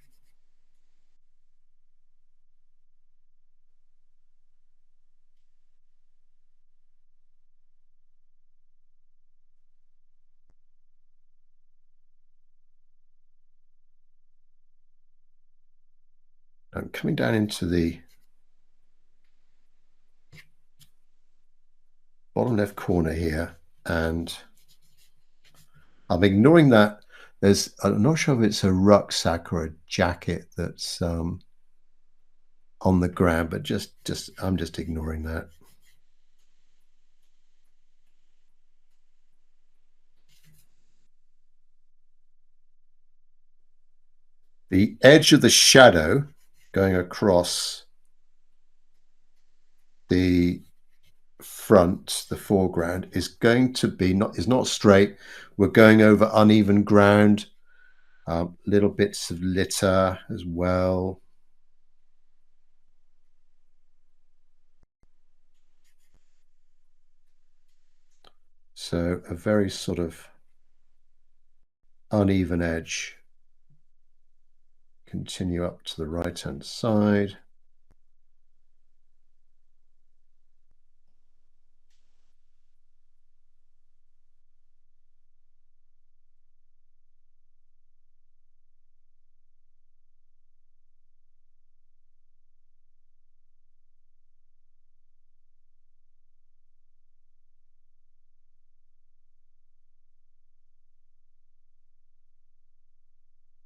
I'm coming down into the bottom left corner here, and I'm ignoring that. I'm not sure if it's a rucksack or a jacket that's on the ground, but I'm just ignoring that. The edge of the shadow going across the front, the foreground, is going to be not straight. We're going over uneven ground, little bits of litter as well. So a very sort of uneven edge. Continue up to the right-hand side.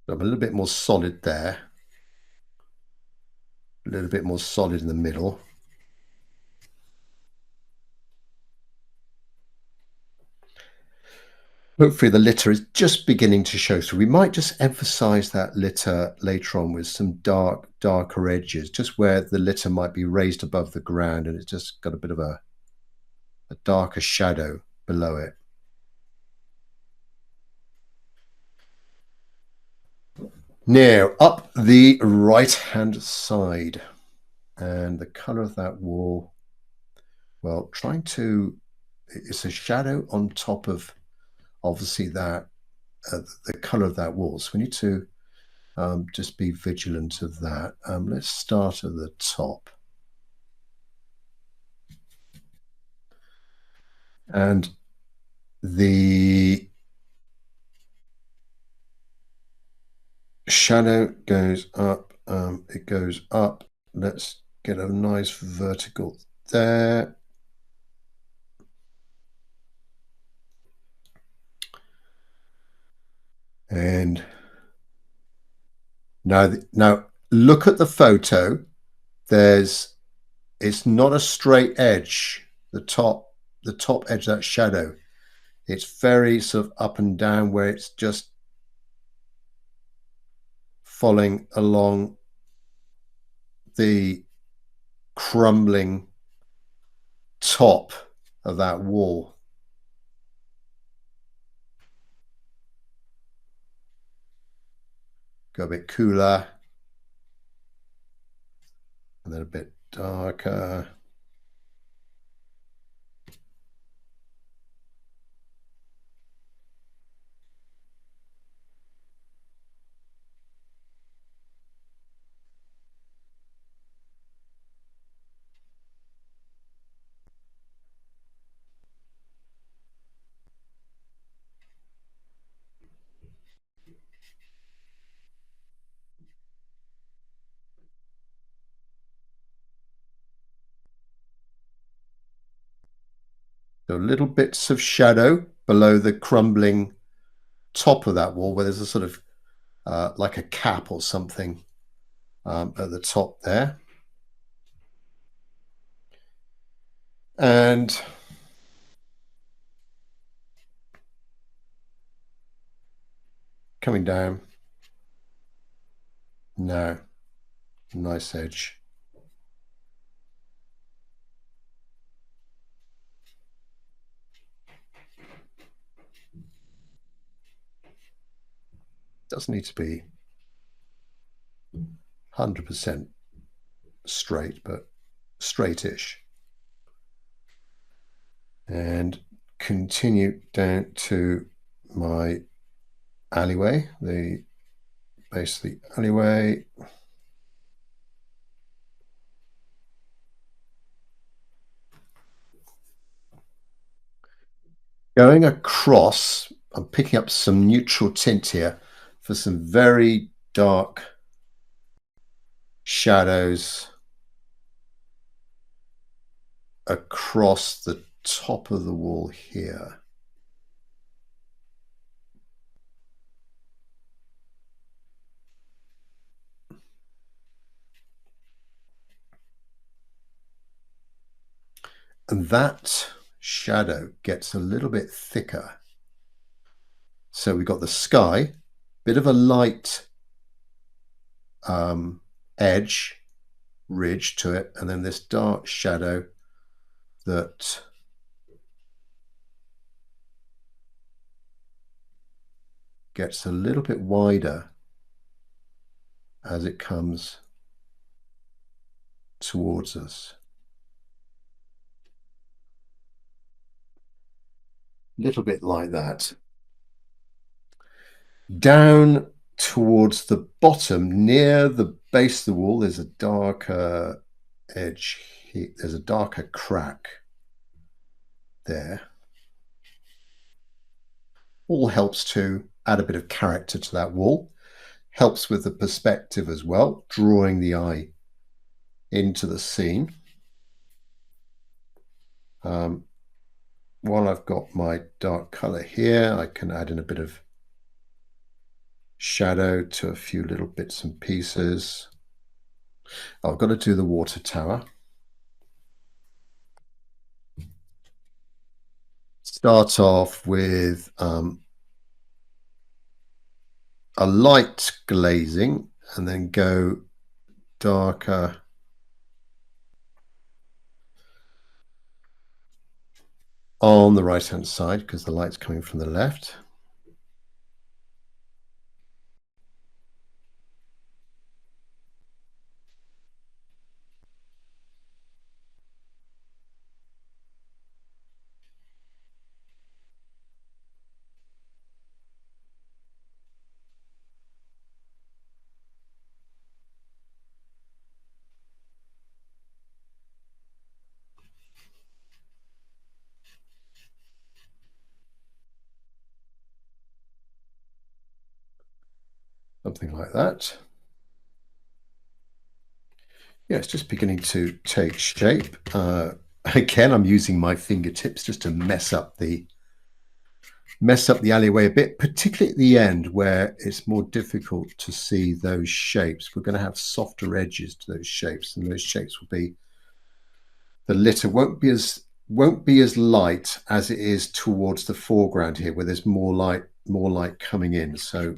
So I'm a little bit more solid there. A little bit more solid in the middle. Hopefully the litter is just beginning to show through. We might just emphasize that litter later on with some darker edges, just where the litter might be raised above the ground and it's just got a bit of a darker shadow below it. Now, up the right-hand side, and the color of that wall, well, it's a shadow on top of, obviously, that the color of that wall. So we need to just be vigilant of that. Let's start at the top. And the shadow goes up, it goes up. Let's get a nice vertical there. And now look at the photo. It's not a straight edge, the top edge of that shadow. It's very sort of up and down, where it's just falling along the crumbling top of that wall. Go a bit cooler, and then a bit darker. So little bits of shadow below the crumbling top of that wall, where there's a sort of like a cap or something at the top there. And coming down. No, nice edge. Doesn't need to be 100% straight, but straightish. And continue down to my alleyway, the base of the alleyway. Going across, I'm picking up some neutral tint here for some very dark shadows across the top of the wall here. And that shadow gets a little bit thicker. So we've got the sky, bit of a light edge, ridge to it, and then this dark shadow that gets a little bit wider as it comes towards us. A little bit like that. Down towards the bottom, near the base of the wall, there's a darker edge here. There's a darker crack there. All helps to add a bit of character to that wall. Helps with the perspective as well, drawing the eye into the scene. While I've got my dark color here, I can add in a bit of shadow to a few little bits and pieces. I've got to do the water tower. Start off with a light glazing and then go darker on the right hand side because the light's coming from the left. Something like that. Yeah, it's just beginning to take shape. Again, I'm using my fingertips just to mess up the alleyway a bit, particularly at the end where it's more difficult to see those shapes. We're going to have softer edges to those shapes, and those shapes will be, the litter won't be as light as it is towards the foreground here, where there's more light coming in. So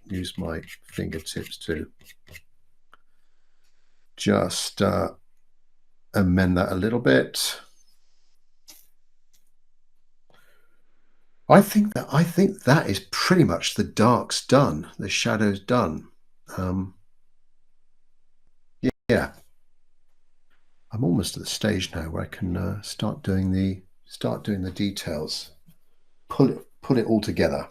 use my fingertips to just amend that a little bit. I think that is pretty much the darks done, the shadows done. Yeah, I'm almost at the stage now where I can start doing the details, pull it all together.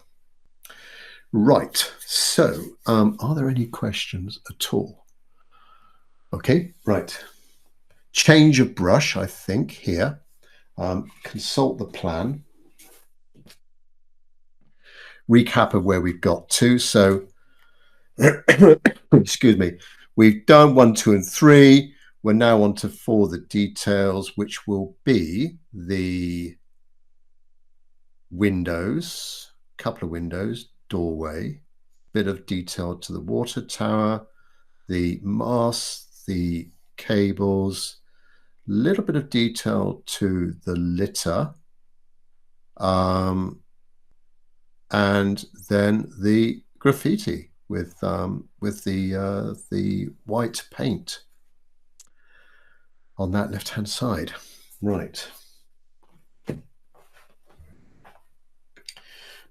Right. So, are there any questions at all? Okay. Right. Change of brush, I think here. Consult the plan. Recap of where we've got to. So, excuse me, we've done 1, 2, and 3. We're now on to 4, the details, which will be the windows, couple of windows, doorway, bit of detail to the water tower, the masts, the cables, little bit of detail to the litter. and then the graffiti with the white paint on that left-hand side. Right.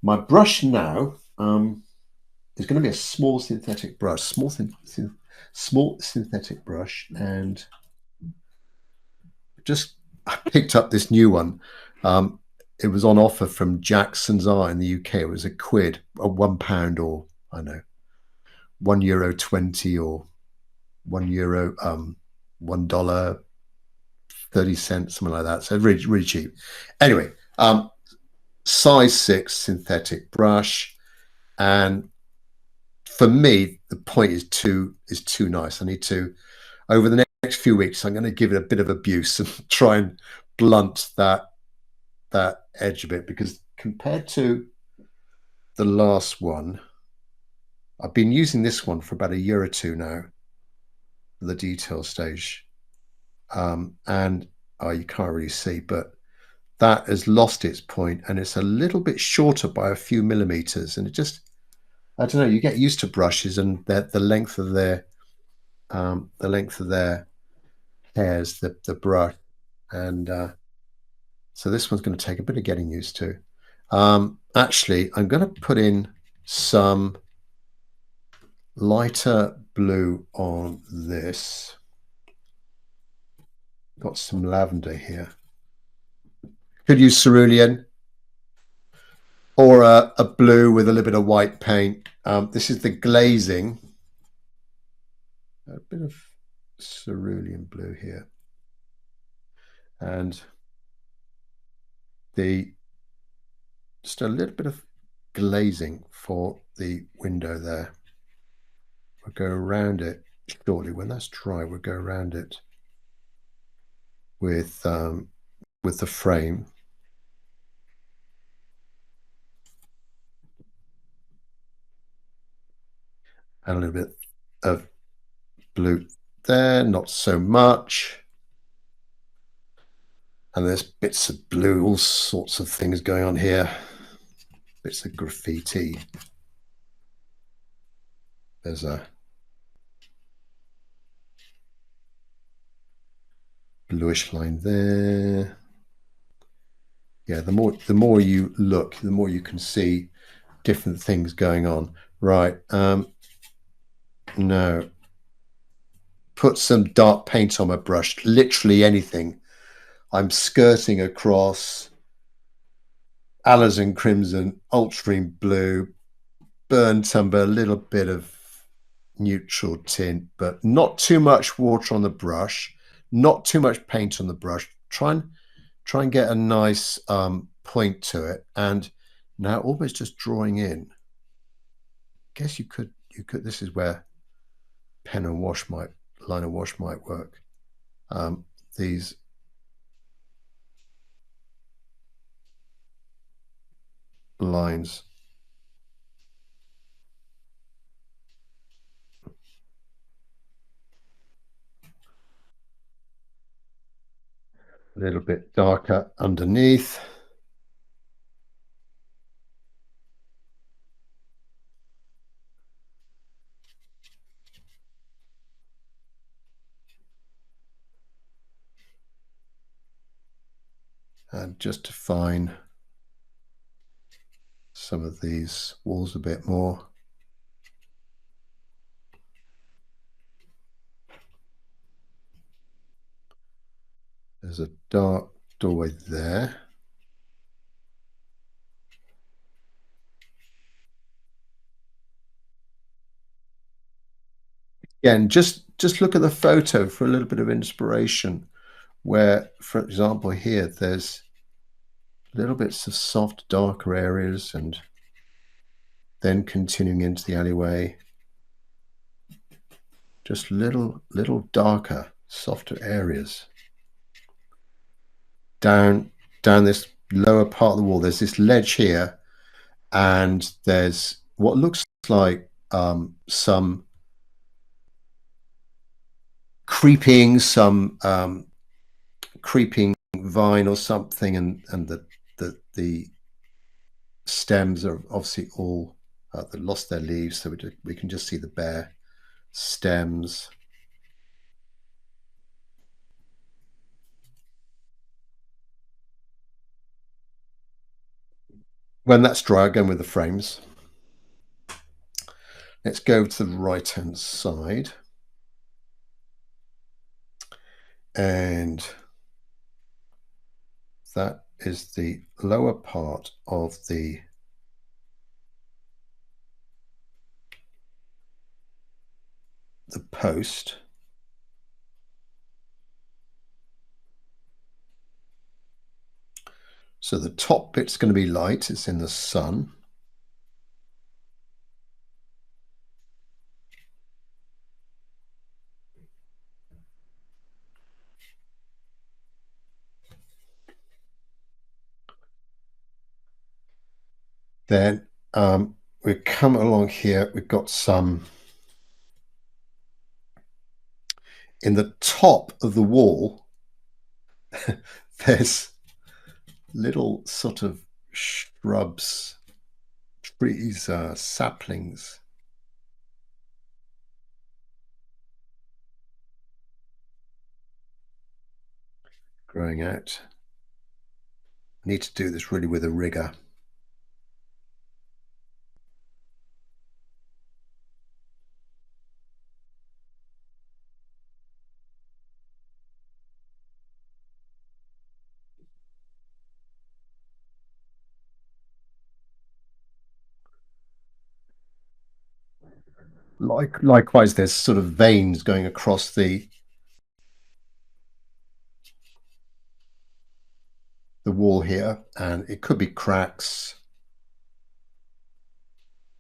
My brush now is going to be a small synthetic brush, small synthetic brush, and just I picked up this new one. It was on offer from Jackson's Art in the UK. It was a quid, or £1, or I don't know, €1.20 or €1, $1 30 cents, something like that. So really, really cheap. Anyway, size 6 synthetic brush, and for me, the point is too nice. I need to, over the next few weeks, I'm going to give it a bit of abuse and try and blunt that edge a bit, because compared to the last one, I've been using this one for about a year or two now, the detail stage, and you can't really see, but that has lost its point, and it's a little bit shorter by a few millimeters, and it just, I don't know, you get used to brushes and the length of their hairs, the brush, and so this one's going to take a bit of getting used to. Actually, I'm going to put in some lighter blue on this. Got some lavender here. Could use cerulean, or a blue with a little bit of white paint. This is the glazing. A bit of cerulean blue here, and just a little bit of glazing for the window there. We'll go around it shortly. When that's dry, we'll go around it with the frame. And a little bit of blue there, not so much. And there's bits of blue, all sorts of things going on here. Bits of graffiti. There's a bluish line there. Yeah, the more you look, the more you can see different things going on. Right. No. Put some dark paint on my brush, literally anything. I'm skirting across alizarin crimson, ultramarine blue, burnt umber, a little bit of neutral tint, but not too much water on the brush, not too much paint on the brush. Try and get a nice point to it. And now almost just drawing in. I guess you could, this is where pen and wash line of wash might work. These lines. A little bit darker underneath. And just define some of these walls a bit more. There's a dark doorway there. Again, just look at the photo for a little bit of inspiration, where, for example, here there's little bits of soft, darker areas, and then continuing into the alleyway, just little darker, softer areas. Down this lower part of the wall, there's this ledge here, and there's what looks like some creeping vine or something, and the stems are obviously all they lost their leaves, so we can just see the bare stems. When that's dry, again with the frames, let's go to the right-hand side. And that is the lower part of the post. So the top bit's going to be light, it's in the sun. Then we come along here, we've got some in the top of the wall. There's little sort of shrubs, trees, saplings growing out. I need to do this really with a rigger. Likewise, there's sort of veins going across the wall here, and it could be cracks.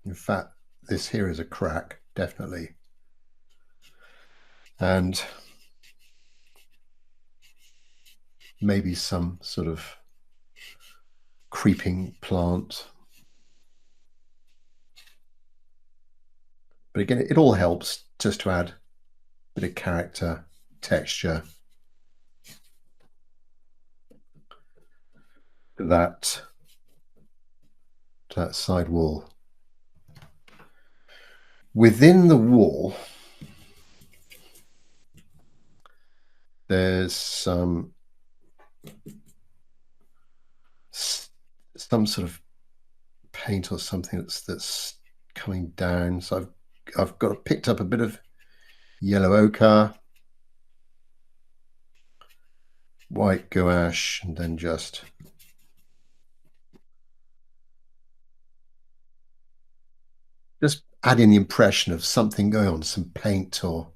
In fact, this here is a crack, definitely. And maybe some sort of creeping plant. But again, it all helps just to add a bit of character, texture to that side wall. Within the wall, there's some sort of paint or something that's coming down. So I've picked up a bit of yellow ochre, white gouache, and then just adding the impression of something going on, some paint or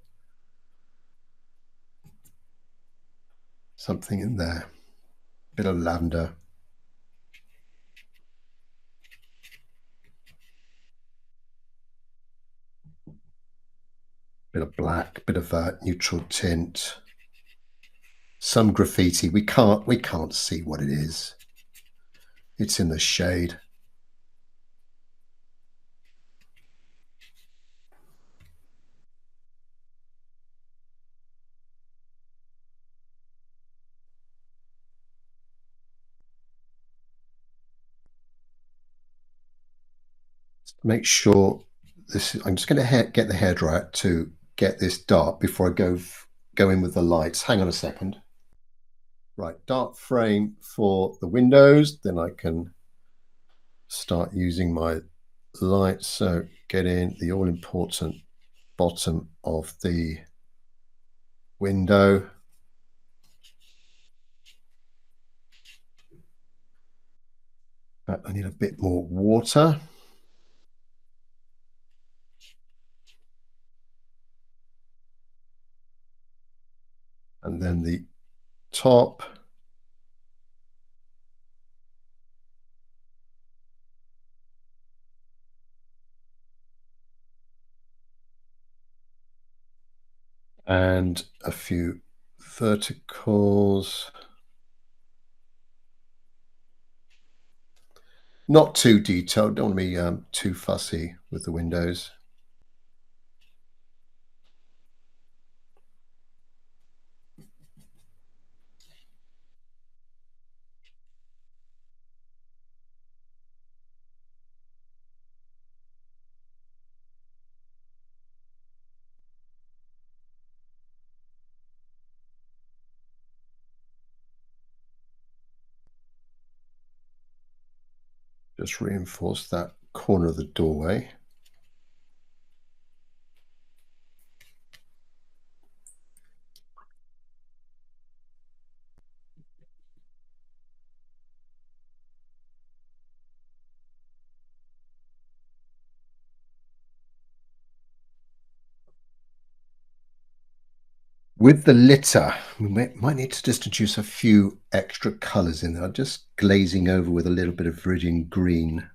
something in there. Bit of lavender. Bit of black, bit of neutral tint. Some graffiti. We can't see what it is. It's in the shade. Make sure this. I'm just going to get the hairdryer to get this dark before I go in with the lights. Hang on a second. Right, dark frame for the windows. Then I can start using my light. So get in the all important bottom of the window. I need a bit more water. And then the top. And a few verticals. Not too detailed, don't want to be too fussy with the windows. Just reinforce that corner of the doorway. With the litter, we might need to just introduce a few extra colours in there. I'm just glazing over with a little bit of viridian green,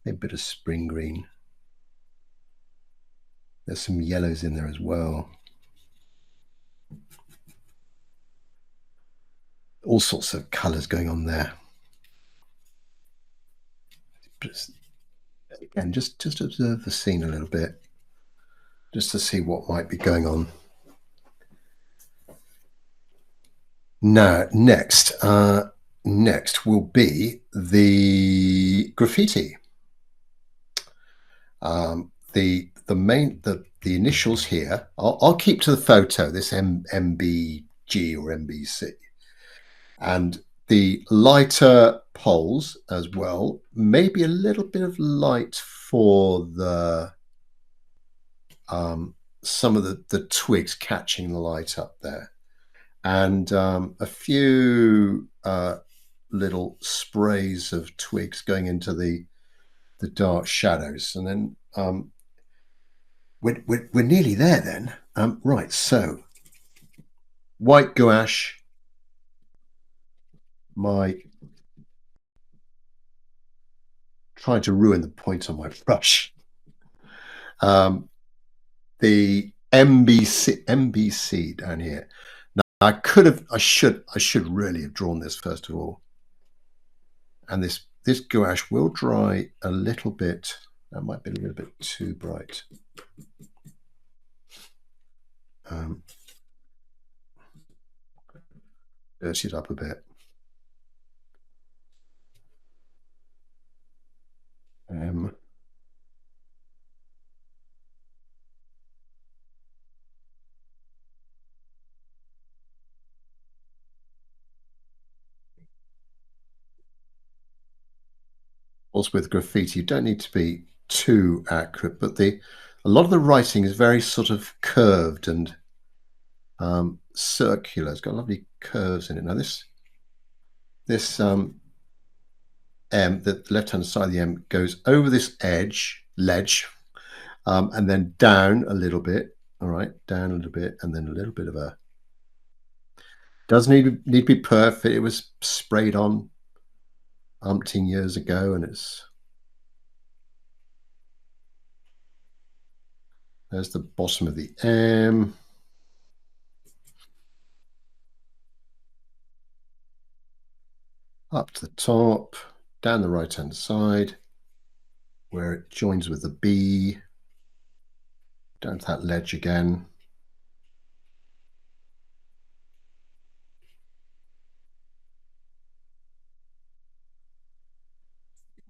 a bit of spring green. There's some yellows in there as well. All sorts of colours going on there. Again, just observe the scene a little bit, just to see what might be going on. Now, next will be the graffiti. The initials here. I'll keep to the photo. This MBG or MBC, and the lighter poles as well. Maybe a little bit of light for the some of the twigs catching the light up there, and a few little sprays of twigs going into the dark shadows, and then we're nearly there then. Right, so white gouache, trying to ruin the point on my brush. The MBC down here. Now I should really have drawn this first of all. And this gouache will dry a little bit. That might be a little bit too bright. Dirty it up a bit. Also with graffiti, you don't need to be too accurate, but a lot of the writing is very sort of curved and circular. It's got lovely curves in it. Now this M, the left-hand side of the M goes over this ledge, and then down a little bit. All right, down a little bit, and then a little bit of a. Doesn't need to be perfect. It was sprayed on umpteen years ago, and there's the bottom of the M. Up to the top, down the right-hand side, where it joins with the B, down to that ledge again.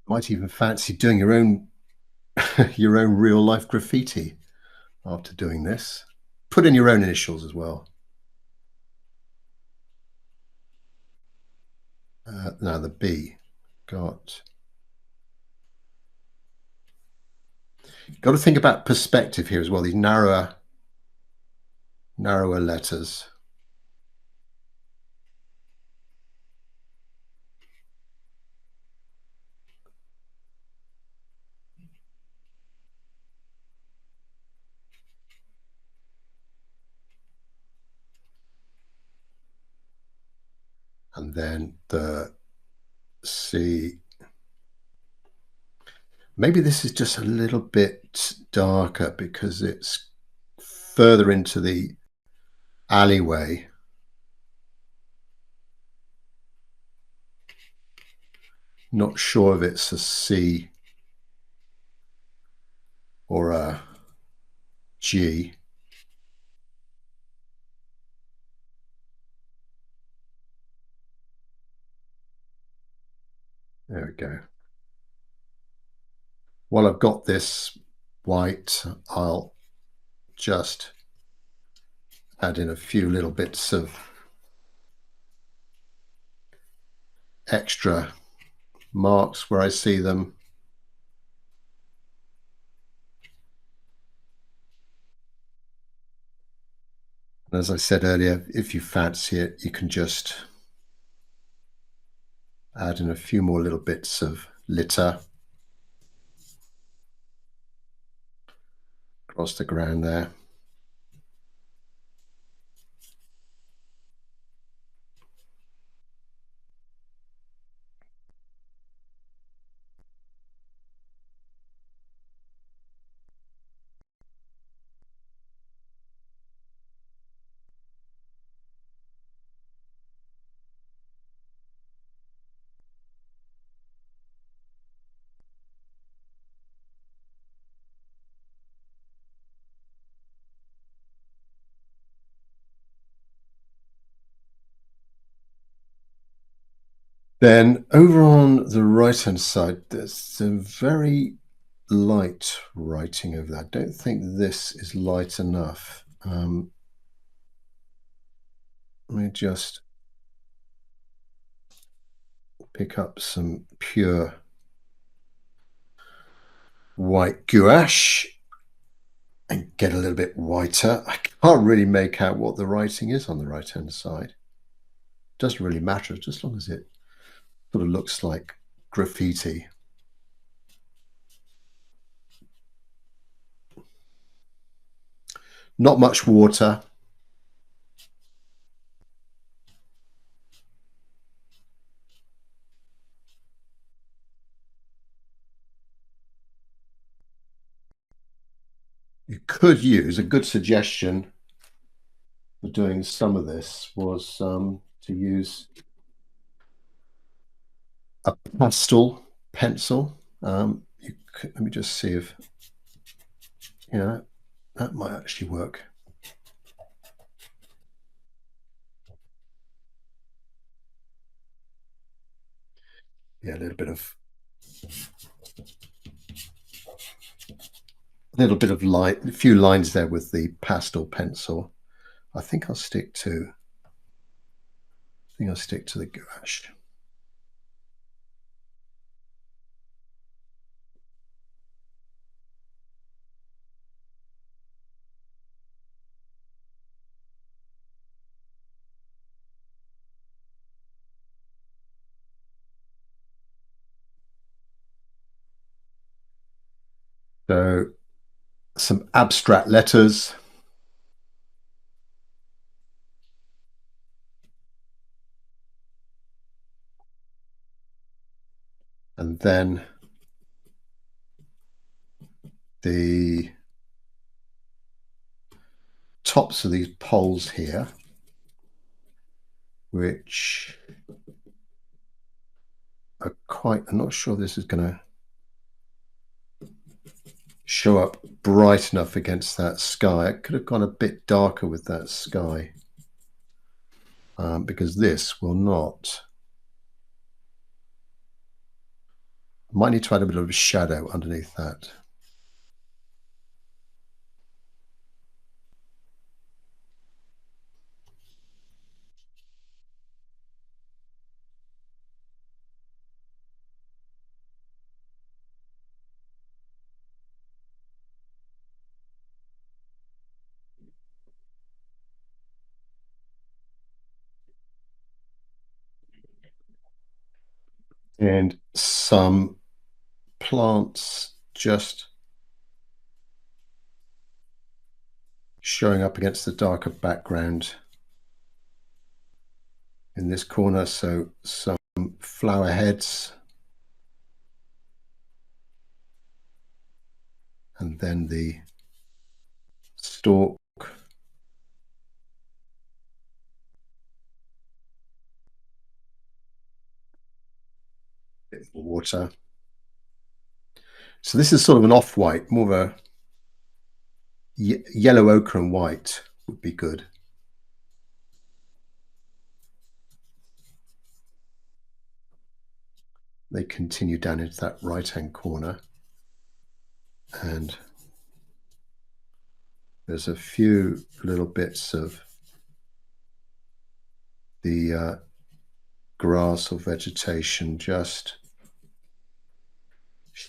Might even fancy doing your own your own real life graffiti after doing this. Put in your own initials as well. Now the B, got to think about perspective here as well. These narrower letters. And then the C. Maybe this is just a little bit darker because it's further into the alleyway. Not sure if it's a C or a G. There we go. While I've got this white, I'll just add in a few little bits of extra marks where I see them. And as I said earlier, if you fancy it, you can just add in a few more little bits of litter across the ground there. Then over on the right-hand side, there's some very light writing over that. I don't think this is light enough. Let me just pick up some pure white gouache and get a little bit whiter. I can't really make out what the writing is on the right-hand side. Doesn't really matter, just as long as it sort of looks like graffiti. Not much water. You could use, a good suggestion for doing some of this was to use a pastel pencil. Let me just see if, that might actually work. Yeah, a little bit of light, a few lines there with the pastel pencil. I think I'll stick to the gouache. So some abstract letters. And then the tops of these poles here, which are I'm not sure this is going to show up bright enough against that sky. It could have gone a bit darker with that sky, because this will not. Might need to add a bit of a shadow underneath that. And some plants just showing up against the darker background in this corner. So some flower heads, and then the stalk. Water. So this is sort of an off-white, more of a yellow ochre and white would be good. They continue down into that right-hand corner, and there's a few little bits of the grass or vegetation just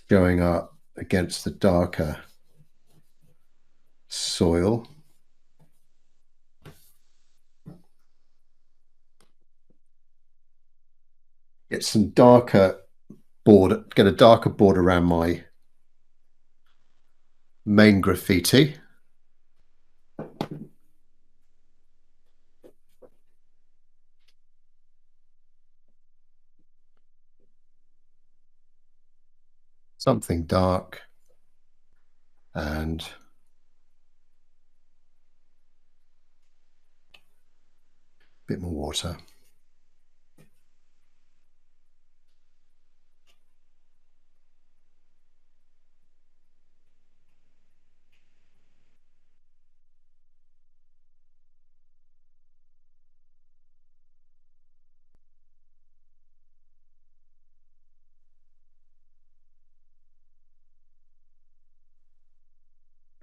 showing up against the darker soil. Get some darker border, get a darker border around my main graffiti. Something dark and a bit more water.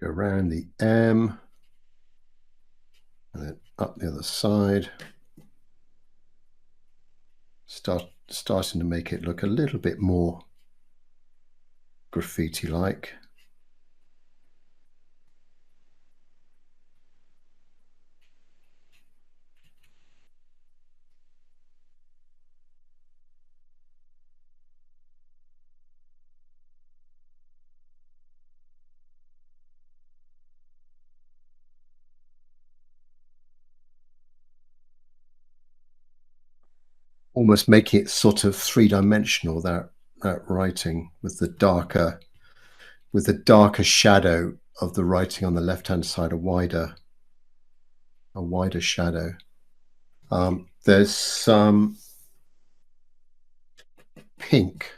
Go around the M and then up the other side. Starting to make it look a little bit more graffiti-like. Almost making it sort of three-dimensional, that writing with the darker shadow of the writing on the left-hand side, a wider shadow. There's some pink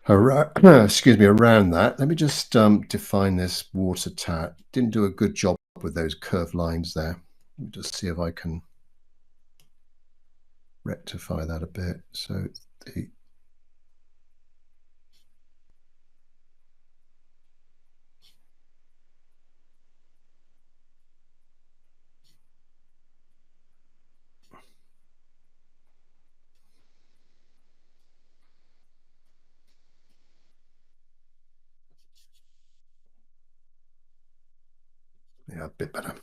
around, excuse me, around that. Let me just define this water tat. Didn't do a good job with those curved lines there. Let me just see if I can rectify that a bit. So the yeah, a bit better.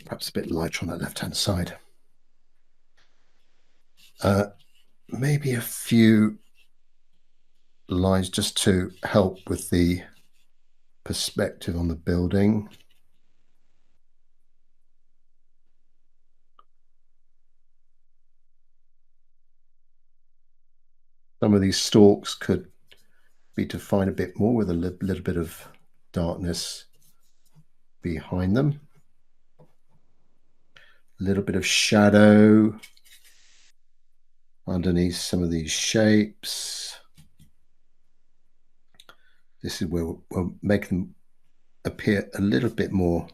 Perhaps a bit lighter on that left-hand side. Maybe a few lines just to help with the perspective on the building. Some of these stalks could be defined a bit more with a little bit of darkness behind them. A little bit of shadow underneath some of these shapes. This is where we'll make them appear a little bit more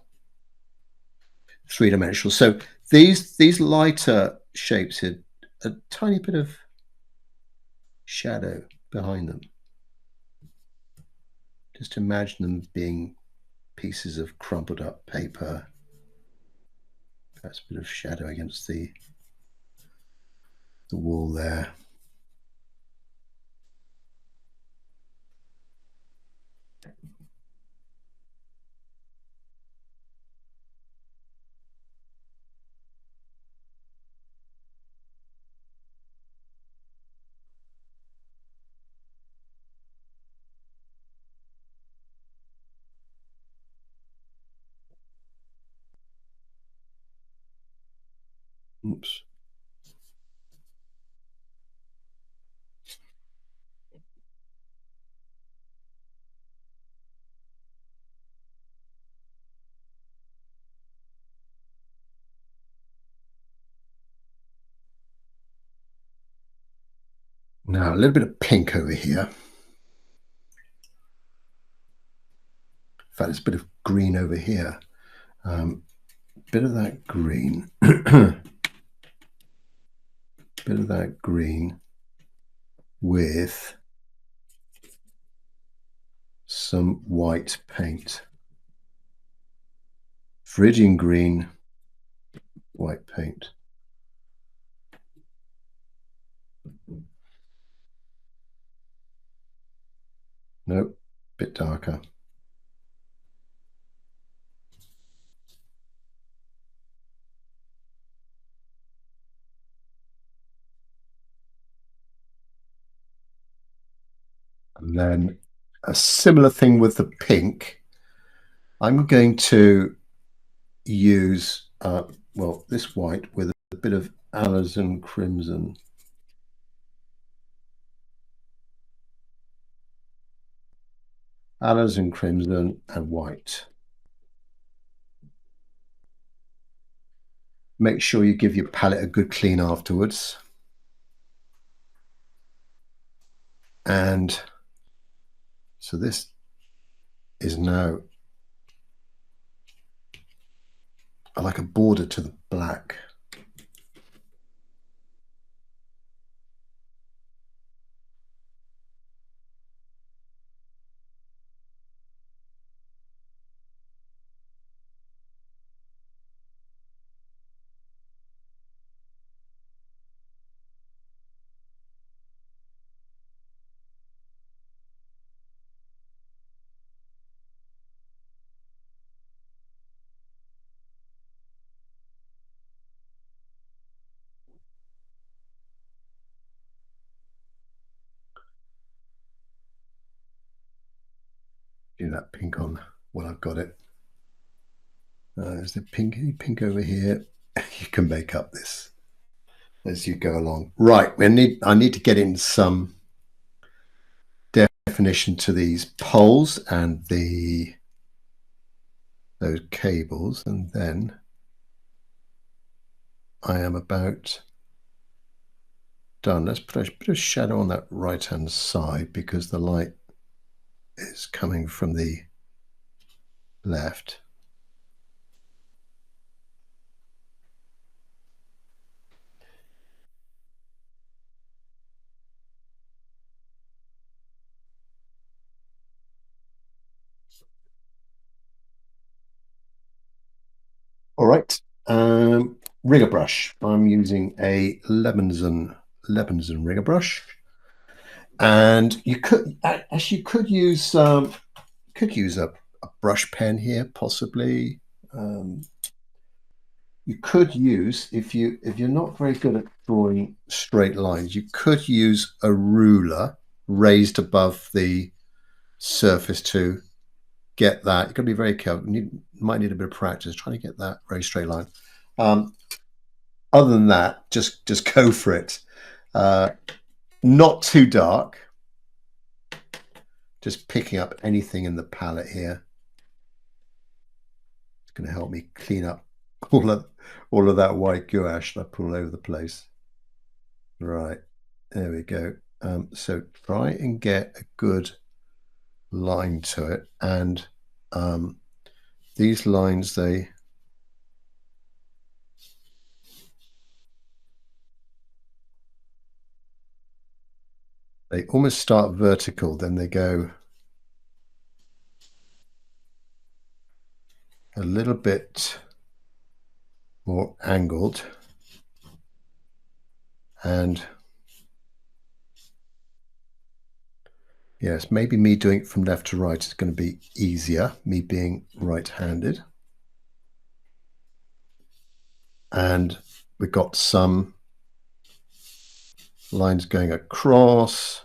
three-dimensional. So these lighter shapes had a tiny bit of shadow behind them. Just imagine them being pieces of crumpled up paper. Perhaps a bit of shadow against the wall there. Oops. Now a little bit of pink over here. In fact, there's a bit of green over here. Bit of that green. Bit of that green with some white paint. Viridian green, white paint. Nope, bit darker. And then a similar thing with the pink. I'm going to use, well, this white with a bit of alizarin crimson. Alizarin crimson and white. Make sure you give your palette a good clean afterwards. And so this is now like a border to the black. Do that pink on when I've got it. There's the pink over here. You can make up this as you go along. Right, I need to get in some definition to these poles and those cables, and then I am about done. Let's put a bit of shadow on that right hand side because the light is coming from the left. All right. Rigger brush. I'm using a Lebanson rigger brush, and you could actually could use a brush pen here, possibly. Um, you could use if you're not very good at drawing straight lines, you could use a ruler raised above the surface to get that. You've got to be very careful. Might need a bit of practice trying to get that very straight line. Um, Other than that, just go for it. Uh, Not too dark. Just picking up anything in the palette here. It's going to help me clean up all of that white gouache that I put all over the place. Right, there we go. So try and get a good line to it, and these lines they almost start vertical, then they go a little bit more angled, and yes, maybe me doing it from left to right is going to be easier, me being right-handed. And we've got some lines going across.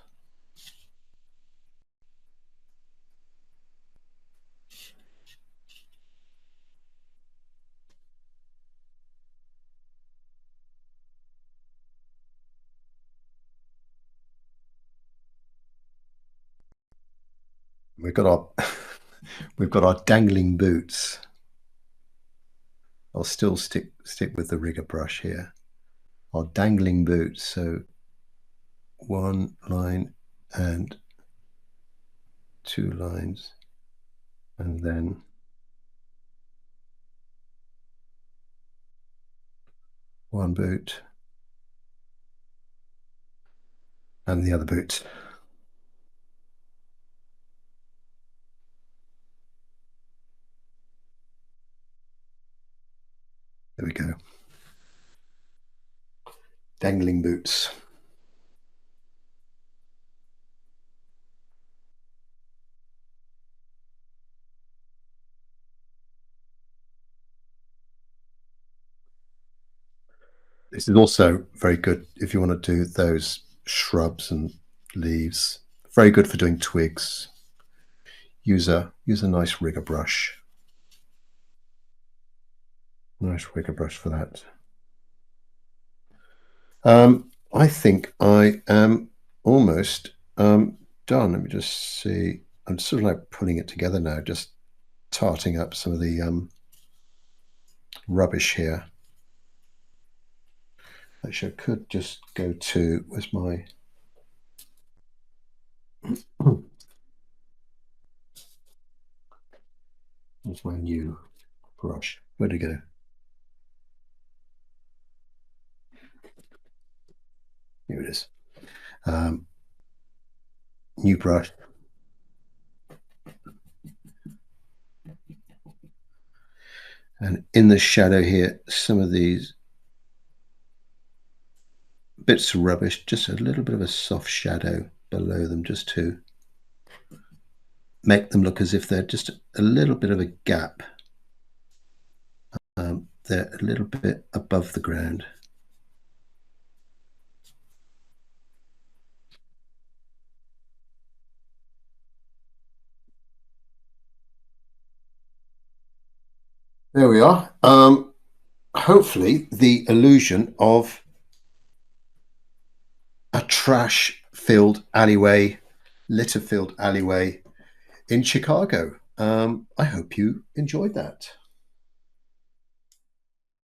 We've got our we've got our dangling boots. I'll still stick with the rigger brush here. Our dangling boots. So one line and two lines, and then one boot and the other boot. There we go. Dangling boots. This is also very good if you want to do those shrubs and leaves. Very good for doing twigs. Use a nice rigger brush. Nice rigger brush for that. I think I am almost done. Let me just see. I'm sort of like putting it together now, just tarting up some of the rubbish here. Actually, I could just go to, where's my where's my new brush? Where'd it go? Here it is. New brush. And in the shadow here, some of these bits of rubbish, just a little bit of a soft shadow below them, just to make them look as if they're just a little bit of a gap. They're a little bit above the ground. There we are. Hopefully the illusion of a trash-filled alleyway, litter-filled alleyway in Chicago. I hope you enjoyed that.